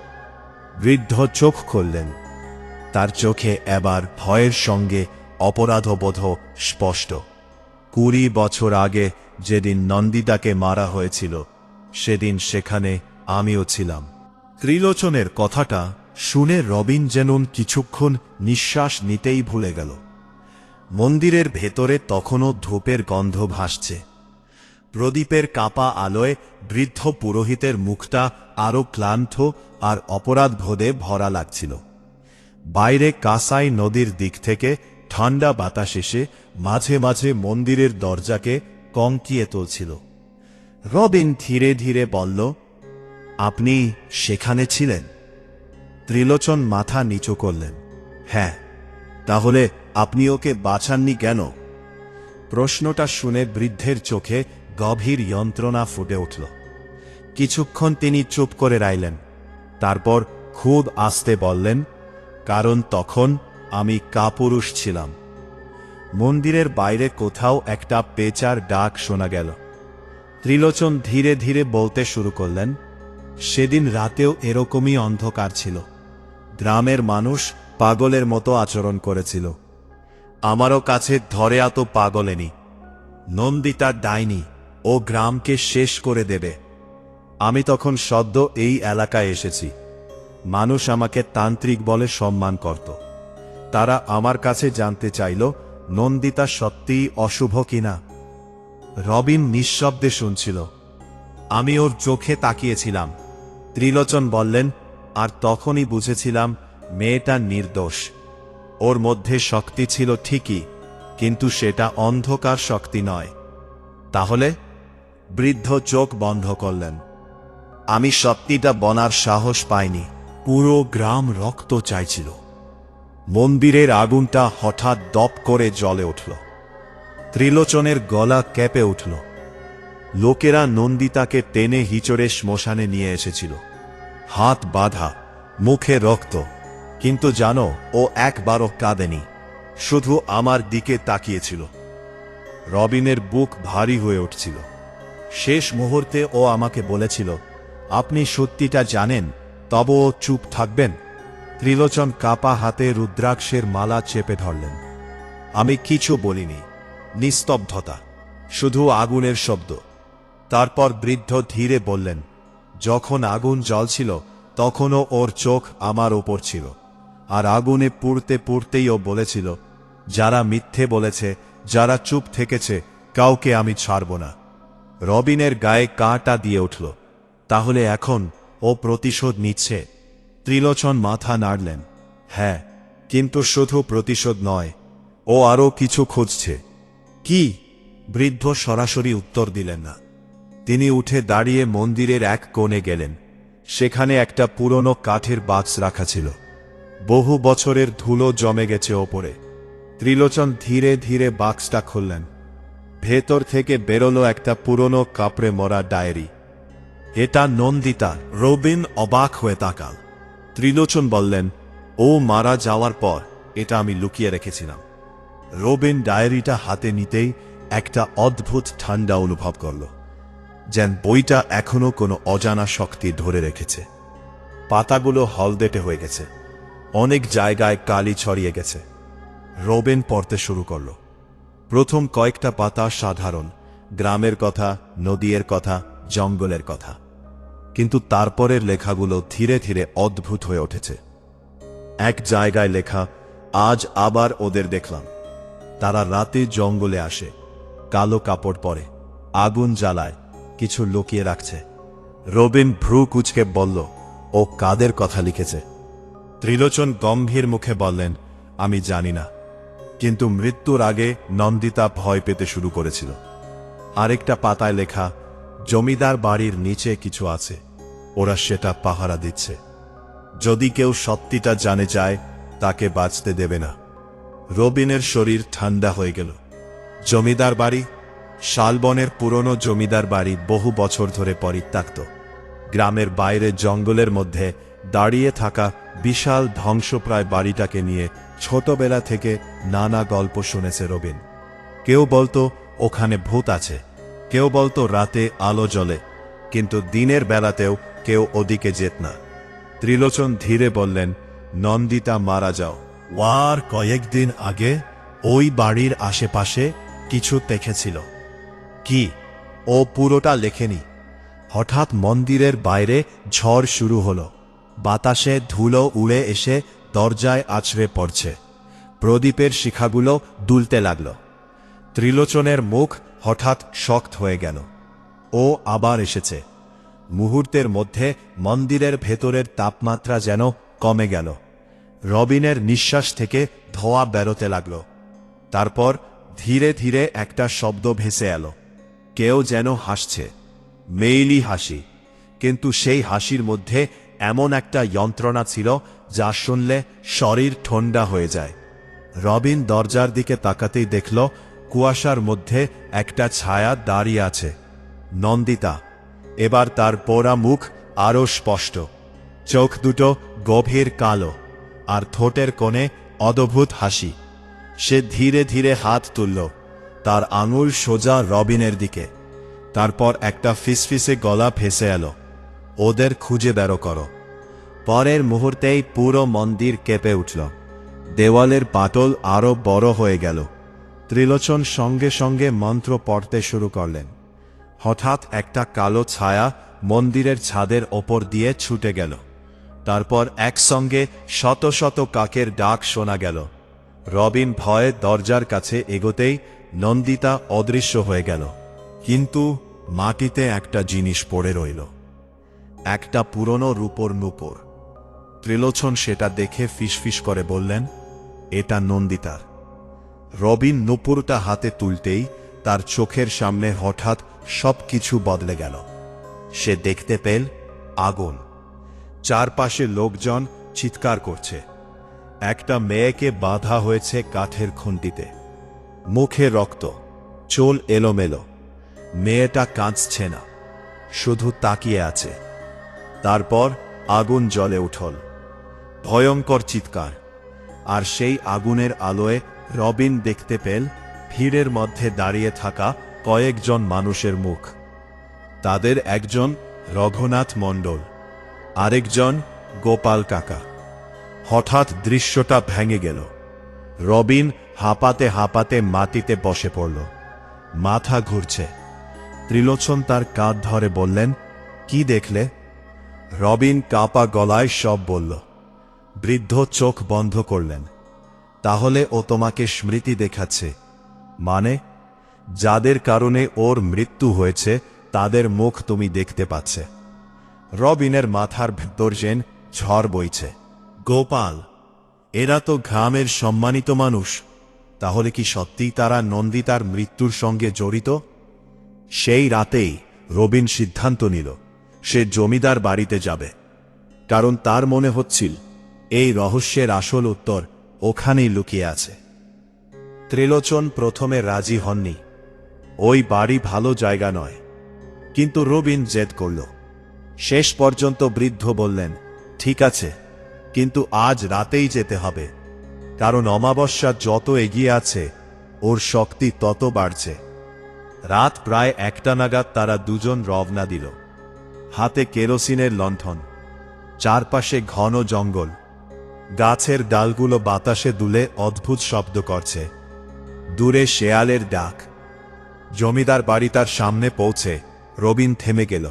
বৃদ্ধ চোখ খুললেন। তার চোখে এবার ভয়ের সঙ্গে অপরাধবোধ স্পষ্ট। 20 বছর আগে যেদিন নন্দিতাকে মারা হয়েছিল, সেদিন সেখানে আমিও ছিলাম। ত্রিলোচনের কথাটা শুনে রবিন যেন কিছুক্ষণ নিঃশ্বাস নিতেই ভুলে গেল। মন্দিরের ভেতরে তখনও ধূপের গন্ধ ভাসছে। প্রদীপের কাপা আলোয় বৃদ্ধ পুরোহিতের মুখটা আরো ক্লান্ত আর অপরাধবোধে ভরা লাগছিল। বাইরে কাসাই নদীর দিক থেকে ঠান্ডা বাতাস এসে মাঝে মাঝে মন্দিরের দরজাকে কঙ্কিয়ে তুলছিল। রবিন ধীরে ধীরে বলল, আপনি সেখানে ছিলেন? ত্রিলোচন মাথা নিচু করলেন। হ্যাঁ। তাহলে আপনি ওকে বাঁচাননি কেন? প্রশ্নটা শুনে বৃদ্ধের চোখে গভীর যন্ত্রণা ফুটে উঠল। কিছুক্ষণ তিনি চুপ করে রইলেন। তারপর খুব আস্তে বললেন, কারণ তখন আমি কাপুরুষ ছিলাম। মন্দিরের বাইরে কোথাও একটা পেঁচার ডাক শোনা গেল। ত্রিলোচন ধীরে ধীরে বলতে শুরু করলেন, সেদিন রাতেও এরকমই অন্ধকার ছিল। গ্রামের মানুষ পাগলের মতো আচরণ করেছিল। আমারও কাছে ধরে এত পাগলেনি। নন্দিতার ডাইনি, ও গ্রামকে শেষ করে দেবে। আমি তখন সদ্য এই এলাকায় এসেছি। মানুষ আমাকে তান্ত্রিক বলে সম্মান করত। তারা আমার কাছে জানতে চাইল নন্দিতা সত্যিই অশুভ কিনা। রবিন নিঃশব্দে শুনছিল। আমি ওর চোখে তাকিয়েছিলাম। ত্রিলোচন বললেন, আর তখনই বুঝেছিলাম মেয়েটা নির্দোষ। ওর মধ্যে শক্তি ছিল ঠিকই, কিন্তু সেটা অন্ধকার শক্তি নয়। তাহলে? বৃদ্ধ চোখ বন্ধ করলেন। আমি সত্যিটা বলার সাহস পাইনি। পুরো গ্রাম রক্ত চাইছিল। মন্দিরের আগুনটা হঠাৎ দপ করে জ্বলে উঠল। ত্রিলোচনের গলা কেঁপে উঠল। লোকেরা নন্দিতাকে টেনে হিচড়ে শ্মশানে নিয়ে এসেছিল। হাত বাঁধা, মুখে রক্ত, কিন্তু জানো, ও একবারও কাঁদেনি, শুধু আমার দিকে তাকিয়েছিল। রবিনের বুক ভারী হয়ে উঠছিল। শেষ মুহূর্তে ও আমাকে বলেছিল, আপনি সত্যিটা জানেন, তবুও চুপ থাকবেন? ত্রিলোচন কাপা হাতে রুদ্রাক্ষের মালা চেপে ধরলেন। আমি কিছু বলিনি। নিস্তব্ধতা, শুধু আগুনের শব্দ। তারপর বৃদ্ধ ধীরে বললেন, যখন আগুন জ্বলছিল তখনও ওর চোখ আমার ওপর ছিল। আর আগুনে পুড়তে পুড়তেই ও বলেছিল, যারা মিথ্যে বলেছে, যারা চুপ থেকেছে, কাউকে আমি ছাড়ব না। রবিনের গায়ে কাঁটা দিয়ে উঠল। তাহলে এখন ও প্রতিশোধ নিচ্ছে? ত্রিলোচন মাথা নাড়লেন। হ্যাঁ, কিন্তু শুধু প্রতিশোধ নয়, ও আরও কিছু খুঁজছে। কি? বৃদ্ধ সরাসরি উত্তর দিলেন না। তিনি উঠে দাঁড়িয়ে মন্দিরের এক কোণে গেলেন। সেখানে একটা পুরনো কাঠের বাক্স রাখা ছিল। বহু বছরের ধুলো জমে গেছে ওপরে। ত্রিলোচন ধীরে ধীরে বাক্সটা খুললেন। ভেতর থেকে বেরোলো একটা পুরনো কাপড়ে মরা ডায়েরি। এটা নন্দিতা। রবিন অবাক হয়ে তাকাল। ত্রিলোচন বললেন, ও মারা যাওয়ার পর এটা আমি লুকিয়ে রেখেছিলাম। রবিন ডায়েরিটা হাতে নিতেই একটা অদ্ভুত ঠান্ডা অনুভব করল, যেন বইটা এখনো কোনো অজানা শক্তি ধরে রেখেছে। পাতাগুলো হলদেটে হয়ে গেছে, অনেক জায়গায় কালি ছড়িয়ে গেছে। রবিন পড়তে শুরু করল। প্রথম কয়েকটা পাতা সাধারণ, গ্রামের কথা, নদীর কথা, জঙ্গলের কথা। কিন্তু তারপরের লেখাগুলো ধীরে ধীরে অদ্ভুত হয়ে উঠেছে। এক জায়গায় লেখা, আজ আবার ওদের দেখলাম। তারা রাতে জঙ্গলে আসে, কালো কাপড় পরে, আগুন জ্বালায়, কিছু লুকিয়ে রাখছে। রবিন ভ্রু কুঁচকে বলল, ও কাদের কথা লিখেছে? ত্রিলোচন গম্ভীর মুখে বললেন, আমি জানি না, কিন্তু মৃত্যুর আগে নন্দিতা ভয় পেতে শুরু করেছিল। আরেকটা পাতায় লেখা, জমিদার বাড়ির নিচে কিছু আছে, ওরা সেটা পাহারা দিচ্ছে। যদি কেউ সত্যিটা জানে যায়, তাকে বাঁচতে দেবে না। রবিনের শরীর ঠান্ডা হয়ে গেল। জমিদার বাড়ি? শালবনের পুরনো জমিদার বাড়ি, বহু বছর ধরে পরিত্যক্ত। গ্রামের বাইরে জঙ্গলের মধ্যে দাঁড়িয়ে থাকা বিশাল ধ্বংসপ্রায় বাড়িটাকে নিয়ে ছোটবেলা থেকে নানা গল্প শুনেছে রবিন। কেউ বলতো ওখানে ভূত আছে, কেউ বলতো রাতে আলো জ্বলে, কিন্তু দিনের বেলাতেও কেউ ওদিকে যেত না। ত্রিলোচন ধীরে বললেন, নন্দিতা মারা যাও ওয়ার কয়েকদিন আগে ওই বাড়ির আশেপাশে কিছু দেখেছিল। কি? ও পুরোটা লেখেনি। হঠাৎ মন্দিরের বাইরে ঝড় শুরু হলো। বাতাসে ধুলো উড়ে এসে দরজায় আছড়ে পড়ছে। প্রদীপের শিখাগুলো দুলতে লাগল। ত্রিলোচনের মুখ হঠাৎ শক্ত হয়ে গেল। ও আবার এসেছে। মুহূর্তের মধ্যে মন্দিরের ভেতরের তাপমাত্রা যেন কমে গেল। রবিনের নিঃশ্বাস থেকে ধোঁয়া বেরোতে লাগল। তারপর ধীরে ধীরে একটা শব্দ ভেসে এলো। কেউ যেন হাসছে, মেইলি হাসি, কিন্তু সেই হাসির মধ্যে এমন একটা যন্ত্রণা ছিল যা শুনলে শরীর ঠান্ডা হয়ে যায়। রবিন দরজার দিকে তাকাতেই দেখল কুয়াশার মধ্যে একটা ছায়া দাঁড়িয়ে আছে। নন্দিতা। এবার তার পোড়া মুখ আরও স্পষ্ট। চোখ দুটো গভীর কালো, আর ঠোঁটের কোণে অদ্ভুত হাসি। সে ধীরে ধীরে হাত তুলল, তার আঙুল সোজা রবিনের দিকে। তারপর একটা ফিসফিসে গলা ভেসে এলো, ওদের খুঁজে বের করো। পরের মুহূর্তেই পুরো মন্দির কেঁপে উঠল। দেওয়ালের পাটল আরও বড় হয়ে গেল। ত্রিলোচন সঙ্গে সঙ্গে মন্ত্র পড়তে শুরু করলেন। হঠাৎ একটা কালো ছায়া মন্দিরের ছাদের ওপর দিয়ে ছুটে গেল। তারপর একসঙ্গে শত শত কাকের ডাক শোনা গেল। রবিন ভয়ে দরজার কাছে এগোতেই নন্দিতা অদৃশ্য হয়ে গেল। কিন্তু মাটিতে একটা জিনিস পড়ে রইল, একটা পুরনো রূপোর নূপুর। ত্রিলোচন সেটা দেখে ফিসফিস করে বললেন, এটা নন্দিতার। রবিন নূপুরটা হাতে তুলতেই তার চোখের সামনে হঠাৎ সবকিছু বদলে গেল। সে দেখতে পেল আগুন। চারপাশে লোকজন চিৎকার করছে। একটা মেয়েকে বাঁধা হয়েছে কাঠের খুন্তিতে, মুখে রক্ত, চুল এলোমেলো। মেয়েটা কাঁদছে না, শুধু তাকিয়ে আছে। তারপর আগুন জ্বলে উঠল, ভয়ঙ্কর চিৎকার। আর সেই আগুনের আলোয় রবিন দেখতে পেল ভিড়ের মধ্যে দাঁড়িয়ে থাকা কয়েকজন মানুষের মুখ। তাদের একজন রঘুনাথ মণ্ডল, আরেকজন গোপাল কাকা। হঠাৎ দৃশ্যটা ভেঙে গেল। রবিন হাঁপাতে হাঁপাতে মাটিতে বসে পড়ল, মাথা ঘুরছে। ত্রিলোচন তার কাঁধ ধরে বললেন, কি দেখলে? রবিন কাঁপা গলায় সব বলল। বৃদ্ধ চোখ বন্ধ করলেন। তাহলে ও তোমাকে স্মৃতি দেখাচ্ছে? মানে? যাদের কারণে ওর মৃত্যু হয়েছে তাদের মুখ তুমি দেখতে পাচ্ছে। রবিনের মাথার ভেতর যেন ঝড় বইছে। গোপাল, এরা তো গ্রামের সম্মানিত মানুষ। তাহলে কি সত্যিই তারা নন্দিতার মৃত্যুর সঙ্গে জড়িত? সেই রাতেই রবিন সিদ্ধান্ত নিল সে জমিদার বাড়িতে যাবে, কারণ তার মনে হচ্ছিল এই রহস্যের আসল উত্তর ওখানেই লুকিয়ে আছে। ত্রিলোচন প্রথমে রাজি হননি। ওই বাড়ি ভালো জায়গা নয়। কিন্তু রবিন জেদ করল। শেষ পর্যন্ত বৃদ্ধ বললেন, ঠিক আছে, কিন্তু আজ রাতেই যেতে হবে, কারণ অমাবস্যা যত এগিয়ে আছে ওর শক্তি তত বাড়ছে। রাত প্রায় 1টা নাগাদ তারা দুজন রওনা দিল, হাতে কেরোসিনের লণ্ঠন। চারপাশে ঘন জঙ্গল, গাছের ডালগুলো বাতাসে দুলে অদ্ভুত শব্দ করছে। দূরে শেয়ালের ডাক। জমিদার বাড়ি তার সামনে পৌঁছে রবিন থেমে গেল।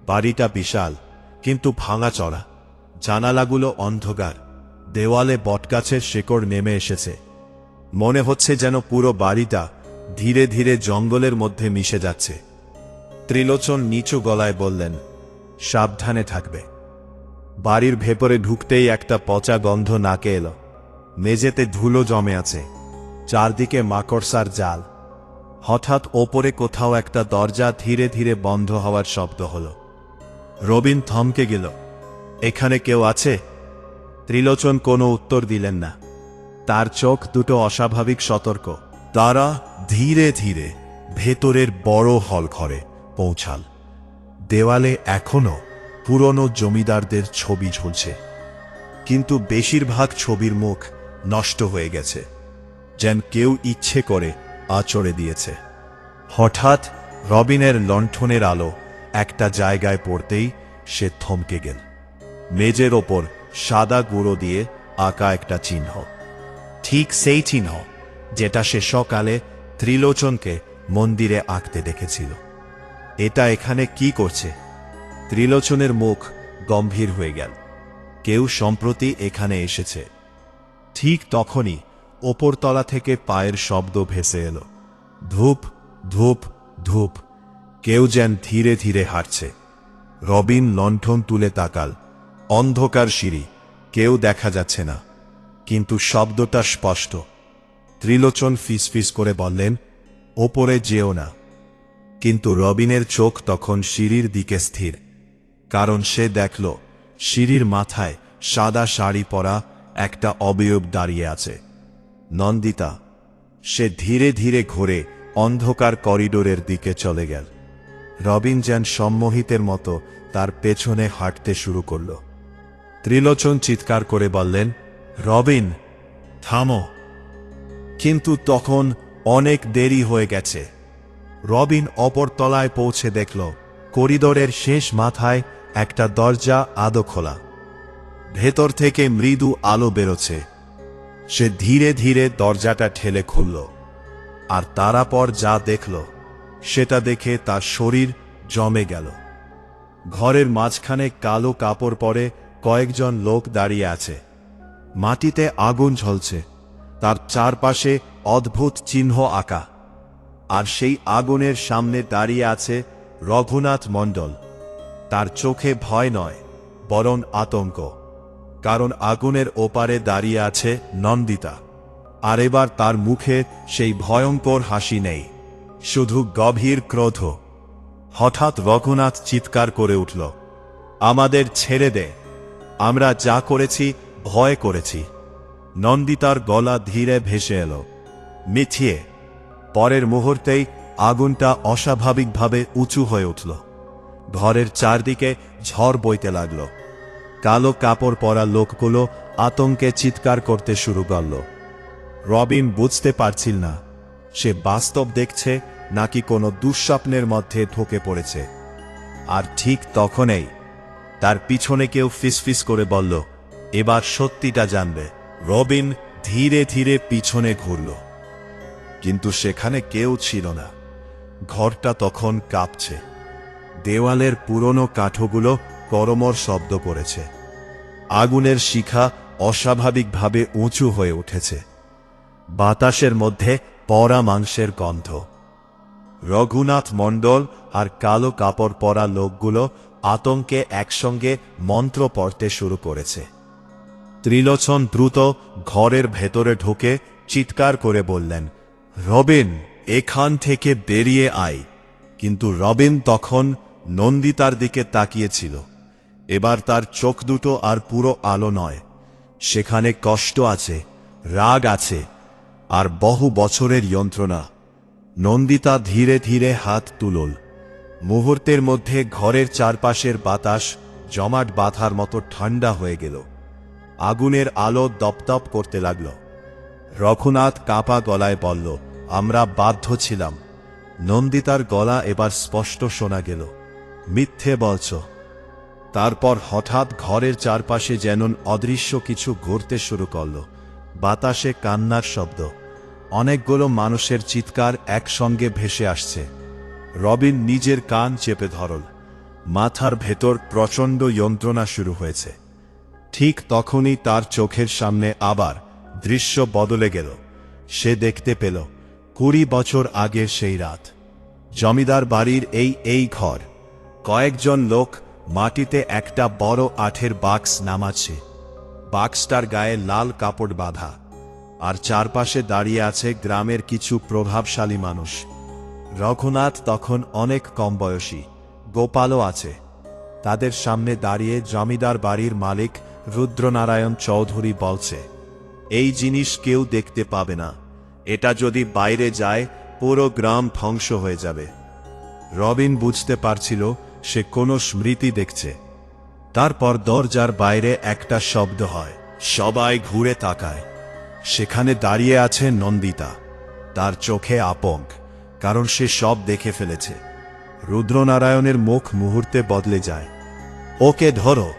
বাড়িটা বিশাল, কিন্তু ভাঙাচড়া। জানালাগুলো অন্ধকার, দেওয়ালে বটগাছের শেকড় নেমে এসেছে। মনে হচ্ছে যেন পুরো বাড়িটা ধীরে ধীরে জঙ্গলের মধ্যে মিশে যাচ্ছে। ত্রিলোচন নিচু গলায় বললেন, সাবধানে থাকবে। বাড়ির ভেতরে ঢুকতেই একটা পচা গন্ধ নাকে এলো। মেঝেতে ধুলো জমে আছে, চারদিকে মাকড়সার জাল। হঠাৎ ওপরে কোথাও একটা দরজা ধীরে ধীরে বন্ধ হওয়ার শব্দ হলো। রবিন থমকে গেল। এখানে কেউ আছে? ত্রিলোচন কোনো উত্তর দিলেন না। তার চোখ দুটো অস্বাভাবিক সতর্ক। তারা ধীরে ধীরে ভেতরের বড় হল ঘরে পৌঁছাল। দেওয়ালে এখনো পুরনো জমিদারদের ছবি ঝুলছে, কিন্তু বেশিরভাগ ছবির মুখ নষ্ট হয়ে গেছে, যেন কেউ ইচ্ছে করে আঁচড়ে দিয়েছে। হঠাৎ রবিনের লণ্ঠনের আলো একটা জায়গায় পড়তেই সে থমকে গেল। মেজের ওপর সাদা গুঁড়ো দিয়ে আঁকা একটা চিহ্ন, ঠিক সেই চিহ্ন যেটা সে সকালে ত্রিলোচনকে মন্দিরে আঁকতে দেখেছিল। এটা এখানে কি করছে? ত্রিলোচনের মুখ গম্ভীর হয়ে গেল। কেউ সম্প্রতি এখানে এসেছে। ঠিক তখনই ওপরতলা থেকে পায়ের শব্দ ভেসে এলো, ধূপ ধূপ ধূপ। কেউ যেন ধীরে ধীরে হাঁটছে। রবিন লণ্ঠন তুলে তাকাল। অন্ধকার সিঁড়ি, কেউ দেখা যাচ্ছে না, কিন্তু শব্দটা স্পষ্ট। ত্রিলোচন ফিসফিস করে বললেন, ওপরে যেও না। কিন্তু রবিনের চোখ তখন সিঁড়ির দিকে স্থির, কারণ সে দেখল সিঁড়ির মাথায় সাদা শাড়ি পরা একটা অবয়ব দাঁড়িয়ে আছে, নন্দিতা। সে ধীরে ধীরে ঘুরে অন্ধকার করিডোরের দিকে চলে গেল। রবিন যেন সম্মোহিতের মতো তার পেছনে হাঁটতে শুরু করল। ত্রিলোচন চিৎকার করে বললেন, রবিন, থামো। কিন্তু তখন অনেক দেরি হয়ে গেছে। রবিন অপর তলায় পৌঁছে দেখল করিডোরের শেষ মাথায় একটা দরজা আদো খোলা। ভেতর থেকে মৃদু আলো বেরোচ্ছে। সে ধীরে ধীরে দরজাটা ঠেলে খুলল, আর তারপর যা দেখল সেটা দেখে তার শরীর জমে গেল। ঘরের মাঝখানে কালো কাপড় পরে কয়েকজন লোক দাঁড়িয়ে আছে। মাটিতে আগুন জ্বলছে, তার চারপাশে অদ্ভুত চিহ্ন আঁকা। আর সেই আগুনের সামনে দাঁড়িয়ে আছে রঘুনাথ মণ্ডল। তার চোখে ভয় নয়, বরং আতঙ্ক, কারণ আগুনের ওপারে দাঁড়িয়ে আছে নন্দিতা। আর এবার তার মুখে সেই ভয়ঙ্কর হাসি নেই, শুধু গভীর ক্রোধ। হঠাৎ রঘুনাথ চিৎকার করে উঠল, আমাদের ছেড়ে দে, আমরা যা করেছি ভয় করেছি। নন্দিতার গলা ধীরে ভেসে এলো, মিথিয়ে। পরের মুহূর্তেই আগুনটা অস্বাভাবিকভাবে উঁচু হয়ে উঠল। ঘরের চারদিকে ঝড় বইতে লাগল। কালো কাপড় পরা লোকগুলো আতঙ্কে চিৎকার করতে শুরু করল। রবিন বুঝতে পারছিল না সে বাস্তব দেখছে নাকি কোনো দুঃস্বপ্নের মধ্যে ঢুকে পড়েছে। আর ঠিক তখনই তার পিছনে কেউ ফিসফিস করে বলল, এবার সত্যিটা জানবে। রবিন ধীরে ধীরে পিছনে ঘুরল, কিন্তু সেখানে কেউ ছিল না। ঘরটা তখন কাঁপছে। দেওয়ালের পুরনো কাঠগুলো করমর শব্দ করেছে। আগুনের শিখা অস্বাভাবিকভাবে উঁচু হয়ে উঠেছে। বাতাসের মধ্যে পড়া মাংসের গন্ধ। রঘুনাথ মণ্ডল আর কালো কাপড় পরা লোকগুলো আতঙ্কে একসঙ্গে মন্ত্র পড়তে শুরু করেছে। ত্রিলোচন দ্রুত ঘরের ভেতরে ঢুকে চিৎকার করে বললেন, রবিন, এখান থেকে বেরিয়ে আয়। কিন্তু রবিন তখন নন্দিতার দিকে তাকিয়েছিল। এবার তার চোখ দুটো আর পুরো আলো নয়, সেখানে কষ্ট আছে, রাগ আছে, আর বহু বছরের যন্ত্রণা। নন্দিতা ধীরে ধীরে হাত তুলল। মুহূর্তের মধ্যে ঘরের চারপাশের বাতাস জমাট বাঁধার মতো ঠান্ডা হয়ে গেল। আগুনের আলো দপদপ করতে লাগল। রঘুনাথ কাঁপা গলায় বলল, আমরা বাধ্য ছিলাম। নন্দিতার গলা এবার স্পষ্ট শোনা গেল, মিথ্যে বলছ। তারপর হঠাৎ ঘরের চারপাশে যেন অদৃশ্য কিছু ঘুরতে শুরু করল। বাতাসে কান্নার শব্দ, অনেকগুলো মানুষের চিৎকার একসঙ্গে ভেসে আসছে। রবিন নিজের কান চেপে ধরল। মাথার ভেতর প্রচণ্ড যন্ত্রণা শুরু হয়েছে। ঠিক তখনই তার চোখের সামনে আবার দৃশ্য বদলে গেল। সে দেখতে পেল 20 বছর আগের সেই রাত। জমিদার বাড়ির এই ঘর। কয়েকজন লোক মাটিতে একটা বড় আঠের বাক্স নামাচ্ছে। বাক্সটার গায়ে লাল কাপড় বাঁধা, আর চারপাশে দাঁড়িয়ে আছে গ্রামের কিছু প্রভাবশালী মানুষ। রঘুনাথ তখন অনেক কম বয়সী, গোপালও আছে। তাদের সামনে দাঁড়িয়ে জমিদার বাড়ির মালিক রুদ্রনারায়ণ চৌধুরী বলছে, এই জিনিস কেউ দেখতে পাবে না। এটা যদি বাইরে যায় পুরো গ্রাম ধ্বংস হয়ে যাবে। রবিন বুঝতে পারছিল সে কোনো স্মৃতি দেখছে। তারপর দরজার বাইরে একটা শব্দ হয়। সবাই ঘুরে তাকায়। সেখানে দাঁড়িয়ে আছে নন্দিতা। তার চোখে আতঙ্ক, কারণ সে সব দেখে ফেলেছে। রুদ্রনারায়ণের মুখ মুহূর্তে বদলে যায়। ওকে ধরো।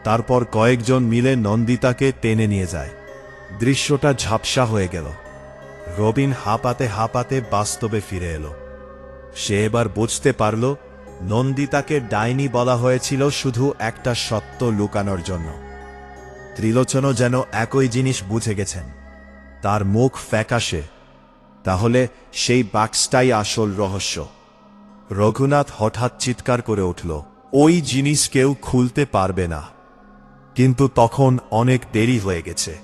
তারপর কয়েকজন মিলে নন্দিতাকে টেনে নিয়ে যায়। দৃশ্যটা ঝাপসা হয়ে গেল। রবিন হাঁপাতে হাঁপাতে বাস্তবে ফিরে এলো। সে এবার বুঝতে পারল নন্দিতাকে ডাইনি বলা হয়েছিল শুধু একটা সত্য লুকানোর জন্য। ত্রিলোচনও যেন একই জিনিস বুঝে গেছেন। তার মুখ ফ্যাকাশে। তাহলে সেই বাক্সটাই আসল রহস্য। রঘুনাথ হঠাৎ চিৎকার করে উঠল, ওই জিনিস কেউ খুলতে পারবে না। কিন্তু তখন অনেক দেরি হয়ে গেছে।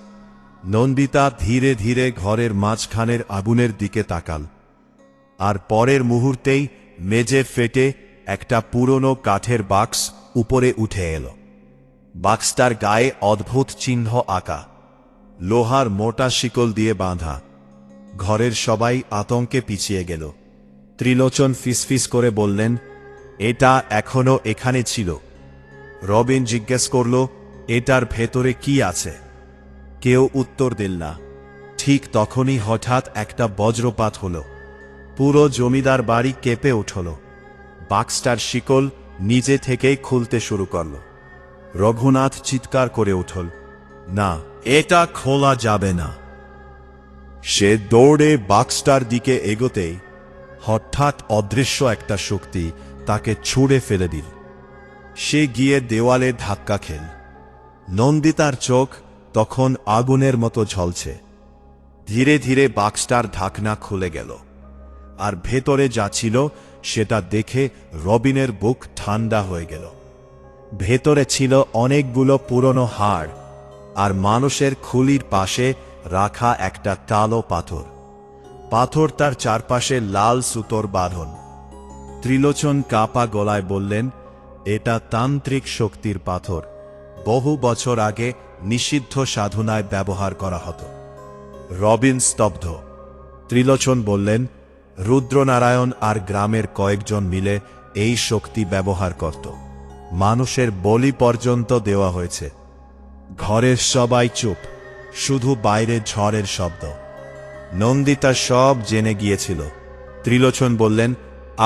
নন্দিতা ধীরে ধীরে ঘরের মাঝখানের আগুনের দিকে তাকাল, আর পরের মুহূর্তেই মেঝে ফেটে একটা পুরনো কাঠের বাক্স উপরে উঠে এলো। বাক্সটার গায়ে অদ্ভুত চিহ্ন আঁকা, লোহার মোটা শিকল দিয়ে বাঁধা। ঘরের সবাই আতঙ্কে পিছিয়ে গেল। ত্রিলোচন ফিসফিস করে বললেন, এটা এখনো এখানে ছিল। রবিন জিজ্ঞেস করল, এটার ভেতরে কি আছে? কেউ উত্তর দিল না। ঠিক তখনই হঠাৎ একটা বজ্রপাত হল। পুরো জমিদার বাড়ি কেঁপে উঠল। বাক্সটার শিকল নিজে থেকেই খুলতে শুরু করল। রঘুনাথ চিৎকার করে উঠল, না, এটা খোলা যাবে না। সে দৌড়ে বাক্সটার দিকে এগোতেই হঠাৎ অদৃশ্য একটা শক্তি তাকে ছুঁড়ে ফেলে দিল। সে গিয়ে দেওয়ালে ধাক্কা খেল। নন্দিতার চোখ তখন আগুনের মতো ঝলছে। ধীরে ধীরে বাক্সটার ঢাকনা খুলে গেল, আর ভেতরে যা ছিল সেটা দেখে রবিনের বুক ঠান্ডা হয়ে গেল। ভেতরে ছিল অনেকগুলো পুরনো হাড়, আর মানুষের খুলির পাশে রাখা একটা কালো পাথর। পাথরটার চারপাশে লাল সুতোর বাঁধন। ত্রিলোচন কাপা গলায় বললেন, এটা তান্ত্রিক শক্তির পাথর। বহু বছর আগে নিষিদ্ধ সাধনায় ব্যবহার করা হতো। রবিন স্তব্ধ। ত্রিলোচন বললেন, রুদ্রনারায়ণ আর গ্রামের কয়েকজন মিলে এই শক্তি ব্যবহার করত। মানুষের বলি পর্যন্ত দেওয়া হয়েছে। ঘরের সবাই চুপ, শুধু বাইরে ঝড়ের শব্দ। নন্দিতা সব জেনে গিয়েছিল। ত্রিলোচন বললেন,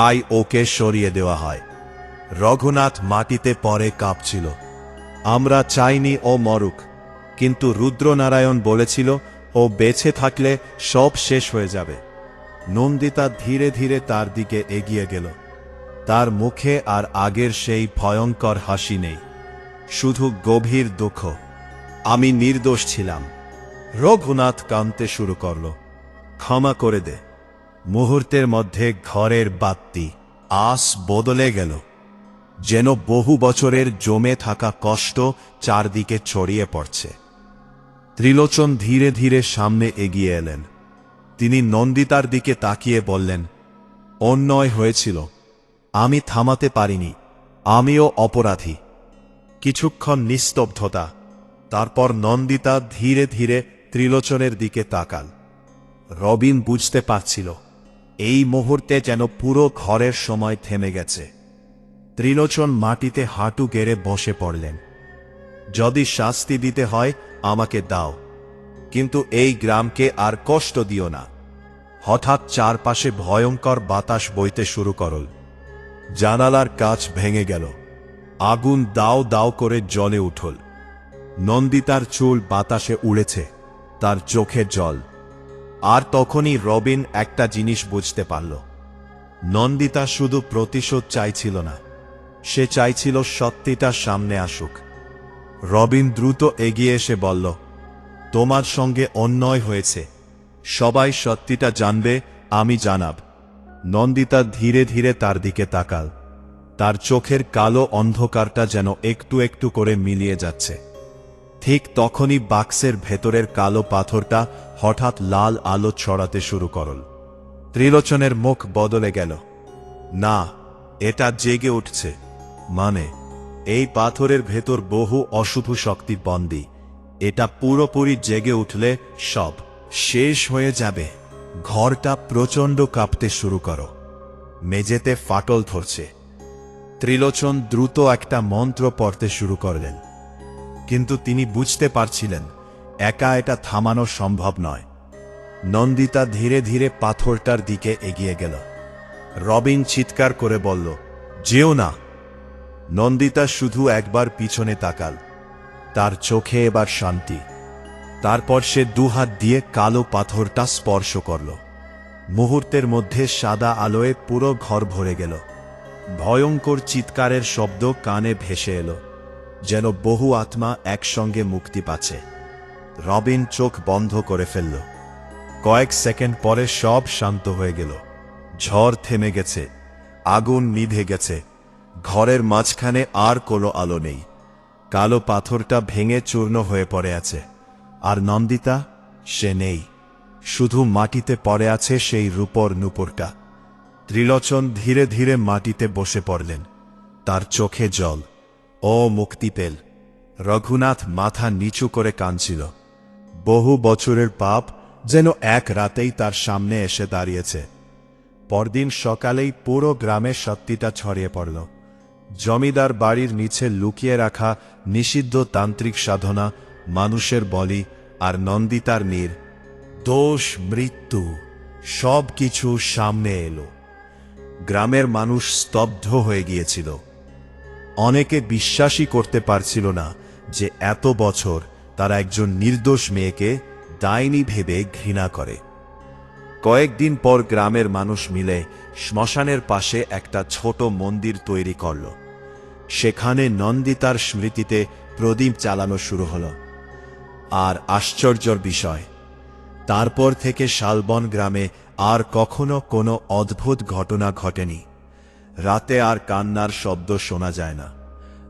আয় ওকে সরিয়ে দেওয়া হয়। রঘুনাথ মাটিতে পড়ে কাঁপছিল। আমরা চাইনি ও মরুক, কিন্তু রুদ্রনারায়ণ বলেছিল ও বেঁচে থাকলে সব শেষ হয়ে যাবে। নন্দিতা ধীরে ধীরে তার দিকে এগিয়ে গেল। তার মুখে আর আগের সেই ভয়ঙ্কর হাসি নেই, শুধু গভীর দুঃখ। আমি নির্দোষ ছিলাম। রঘুনাথ কাঁদতে শুরু করল, ক্ষমা করে দে। মুহূর্তের মধ্যে ঘরের বাতি আস বদলে গেল, যেন বহু বছরের জমে থাকা কষ্ট চারদিকে ছড়িয়ে পড়ছে। ত্রিলোচন ধীরে ধীরে সামনে এগিয়ে এলেন। তিনি নন্দিতার দিকে তাকিয়ে বললেন, অন্যায় হয়েছিল, আমি থামাতে পারিনি, আমিও অপরাধী। কিছুক্ষণ নিস্তব্ধতা, তারপর নন্দিতা ধীরে ধীরে ত্রিলোচনের দিকে তাকাল। রবিন বুঝতে পারছিল এই মুহূর্তে যেন পুরো ঘরের সময় থেমে গেছে। ত্রিলোচন মাটিতে হাঁটু গেড়ে বসে পড়লেন। যদি শাস্তি দিতে হয় আমাকে দাও, কিন্তু এই গ্রামকে আর কষ্ট দিও না। হঠাৎ চারপাশে ভয়ঙ্কর বাতাস বইতে শুরু করল। জানালার কাঁচ ভেঙে গেল। আগুন দাও দাও করে জ্বলে উঠল। নন্দিতার চুল বাতাসে উড়েছে, তার চোখে জল। আর তখনই রবিন একটা জিনিস বুঝতে পারল। নন্দিতা শুধু প্রতিশোধ চাইছিল না, সে চাইছিল সত্যিটা সামনে আসুক। রবিন দ্রুত এগিয়ে এসে বলল, তোমার সঙ্গে অন্যায় হয়েছে, সবাই সত্যিটা জানবে, আমি জানাব। নন্দিতা ধীরে ধীরে তার দিকে তাকাল। তার চোখের কালো অন্ধকারটা যেন একটু একটু করে মিলিয়ে যাচ্ছে। ঠিক তখনই বাক্সের ভেতরের কালো পাথরটা হঠাৎ লাল আলো ছড়াতে শুরু করল। ত্রিলোচনের মুখ বদলে গেল। না, এটা জেগে উঠছে। মানে, এই পাথরের ভেতর বহু অশুভ শক্তি বন্দী। এটা পুরোপুরি জেগে উঠলে সব শেষ হয়ে যাবে। ঘরটা প্রচণ্ড কাঁপতে শুরু করো। মেঝেতে ফাটল ধরছে। ত্রিলোচন দ্রুত একটা মন্ত্র পড়তে শুরু করলেন, কিন্তু তিনি বুঝতে পারছিলেন একা এটা থামানো সম্ভব নয়। নন্দিতা ধীরে ধীরে পাথরটার দিকে এগিয়ে গেল। রবিন চিৎকার করে বলল, যেও না। নন্দিতা শুধু একবার পিছনে তাকাল। তার চোখে এবার শান্তি। তারপর সে দুহাত দিয়ে কালো পাথরটা স্পর্শ করল। মুহূর্তের মধ্যে সাদা আলোয় পুরো ঘর ভরে গেল। ভয়ঙ্কর চিৎকারের শব্দ কানে ভেসে এলো, যেন বহু আত্মা একসঙ্গে মুক্তি পাচ্ছে। রবিন চোখ বন্ধ করে ফেলল। কয়েক সেকেন্ড পরে সব শান্ত হয়ে গেল। ঝড় থেমে গেছে, আগুন নিভে গেছে, ঘরের মাঝখানে আর কোনো আলো নেই। কালো পাথরটা ভেঙে চূর্ণ হয়ে পড়ে আছে। আর নন্দিতা, সে নেই। শুধু মাটিতে পড়ে আছে সেই রূপর নূপুরটা। ত্রিলোচন ধীরে ধীরে মাটিতে বসে পড়লেন। তার চোখে জল। ও মুক্তি পেল। রঘুনাথ মাথা নিচু করে কাঁদছিল। বহু বছরের পাপ যেন এক রাতেই তার সামনে এসে দাঁড়িয়েছে। পরদিন সকালেই পুরো গ্রামে সত্যিটা ছড়িয়ে পড়ল। জমিদার বাড়ির নিচে লুকিয়ে রাখা নিষিদ্ধ তান্ত্রিক সাধনা, মানুষের বলি আর নন্দিতার দোষ মৃত্যু সব কিছু সামনে এলো। গ্রামের মানুষ স্তব্ধ হয়ে গিয়েছিল। অনেকে বিশ্বাসই করতে পারছিল না যে এত বছর তারা একজন নির্দোষ মেয়েকে ডাইনি ভেবে ঘৃণা করে। কয়েকদিন পর গ্রামের মানুষ মিলে শ্মশানের পাশে একটা ছোট মন্দির তৈরি করল। সেখানে নন্দিতার স্মৃতিতে প্রদীপ চালানো শুরু হলো। আর আশ্চর্যের বিষয়, তারপর থেকে শালবন গ্রামে আর কখনো কোনো অদ্ভুত ঘটনা ঘটেনি। রাতে আর কান্নার শব্দ শোনা যায় না।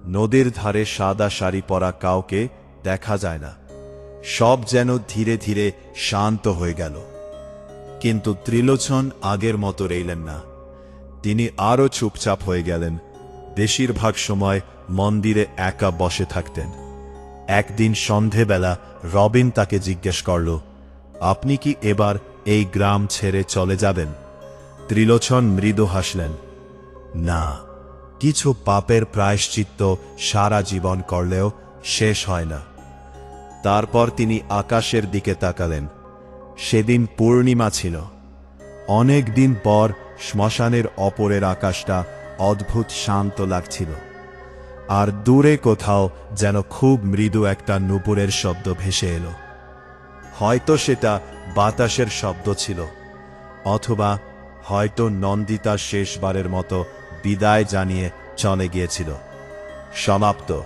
নদীর ধারে সাদা শাড়ি পরা কাউকে দেখা যায় না। সব যেন ধীরে ধীরে শান্ত হয়ে গেল। কিন্তু ত্রিলোচন আগের মতো রইলেন না। তিনি আরও চুপচাপ হয়ে গেলেন। বেশিরভাগ সময় মন্দিরে একা বসে থাকতেন। একদিন সন্ধেবেলা রবিন তাকে জিজ্ঞেস করল, আপনি কি এবার এই গ্রাম ছেড়ে চলে যাবেন? ত্রিলোচন মৃদু হাসলেন, না, কিছু পাপের প্রায়শ্চিত্ত সারা জীবন করলেও শেষ হয় না। তারপর তিনি আকাশের দিকে তাকালেন। সেদিন পূর্ণিমা ছিল। অনেক দিন পর শ্মশানের অপরের আকাশটা অদ্ভুত শান্ত লাগছিল। আর দূরে কোথাও যেন খুব মৃদু একটা নূপুরের শব্দ ভেসে এলো। হয়তো সেটা বাতাসের শব্দ ছিল, অথবা হয়তো নন্দিতা শেষবারের মতো বিদায় জানিয়ে চলে গিয়েছিল। সমাপ্ত।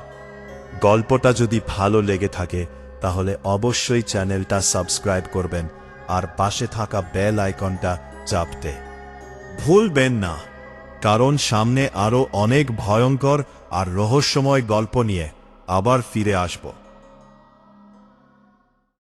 গল্পটা যদি ভালো লেগে থাকে তাহলে অবশ্যই চ্যানেলটা সাবস্ক্রাইব করবেন আর পাশে থাকা বেল আইকনটা চাপতে ভুলবেন না, কারণ সামনে আরও অনেক ভয়ঙ্কর আর রহস্যময় গল্প নিয়ে আবার ফিরে আসব।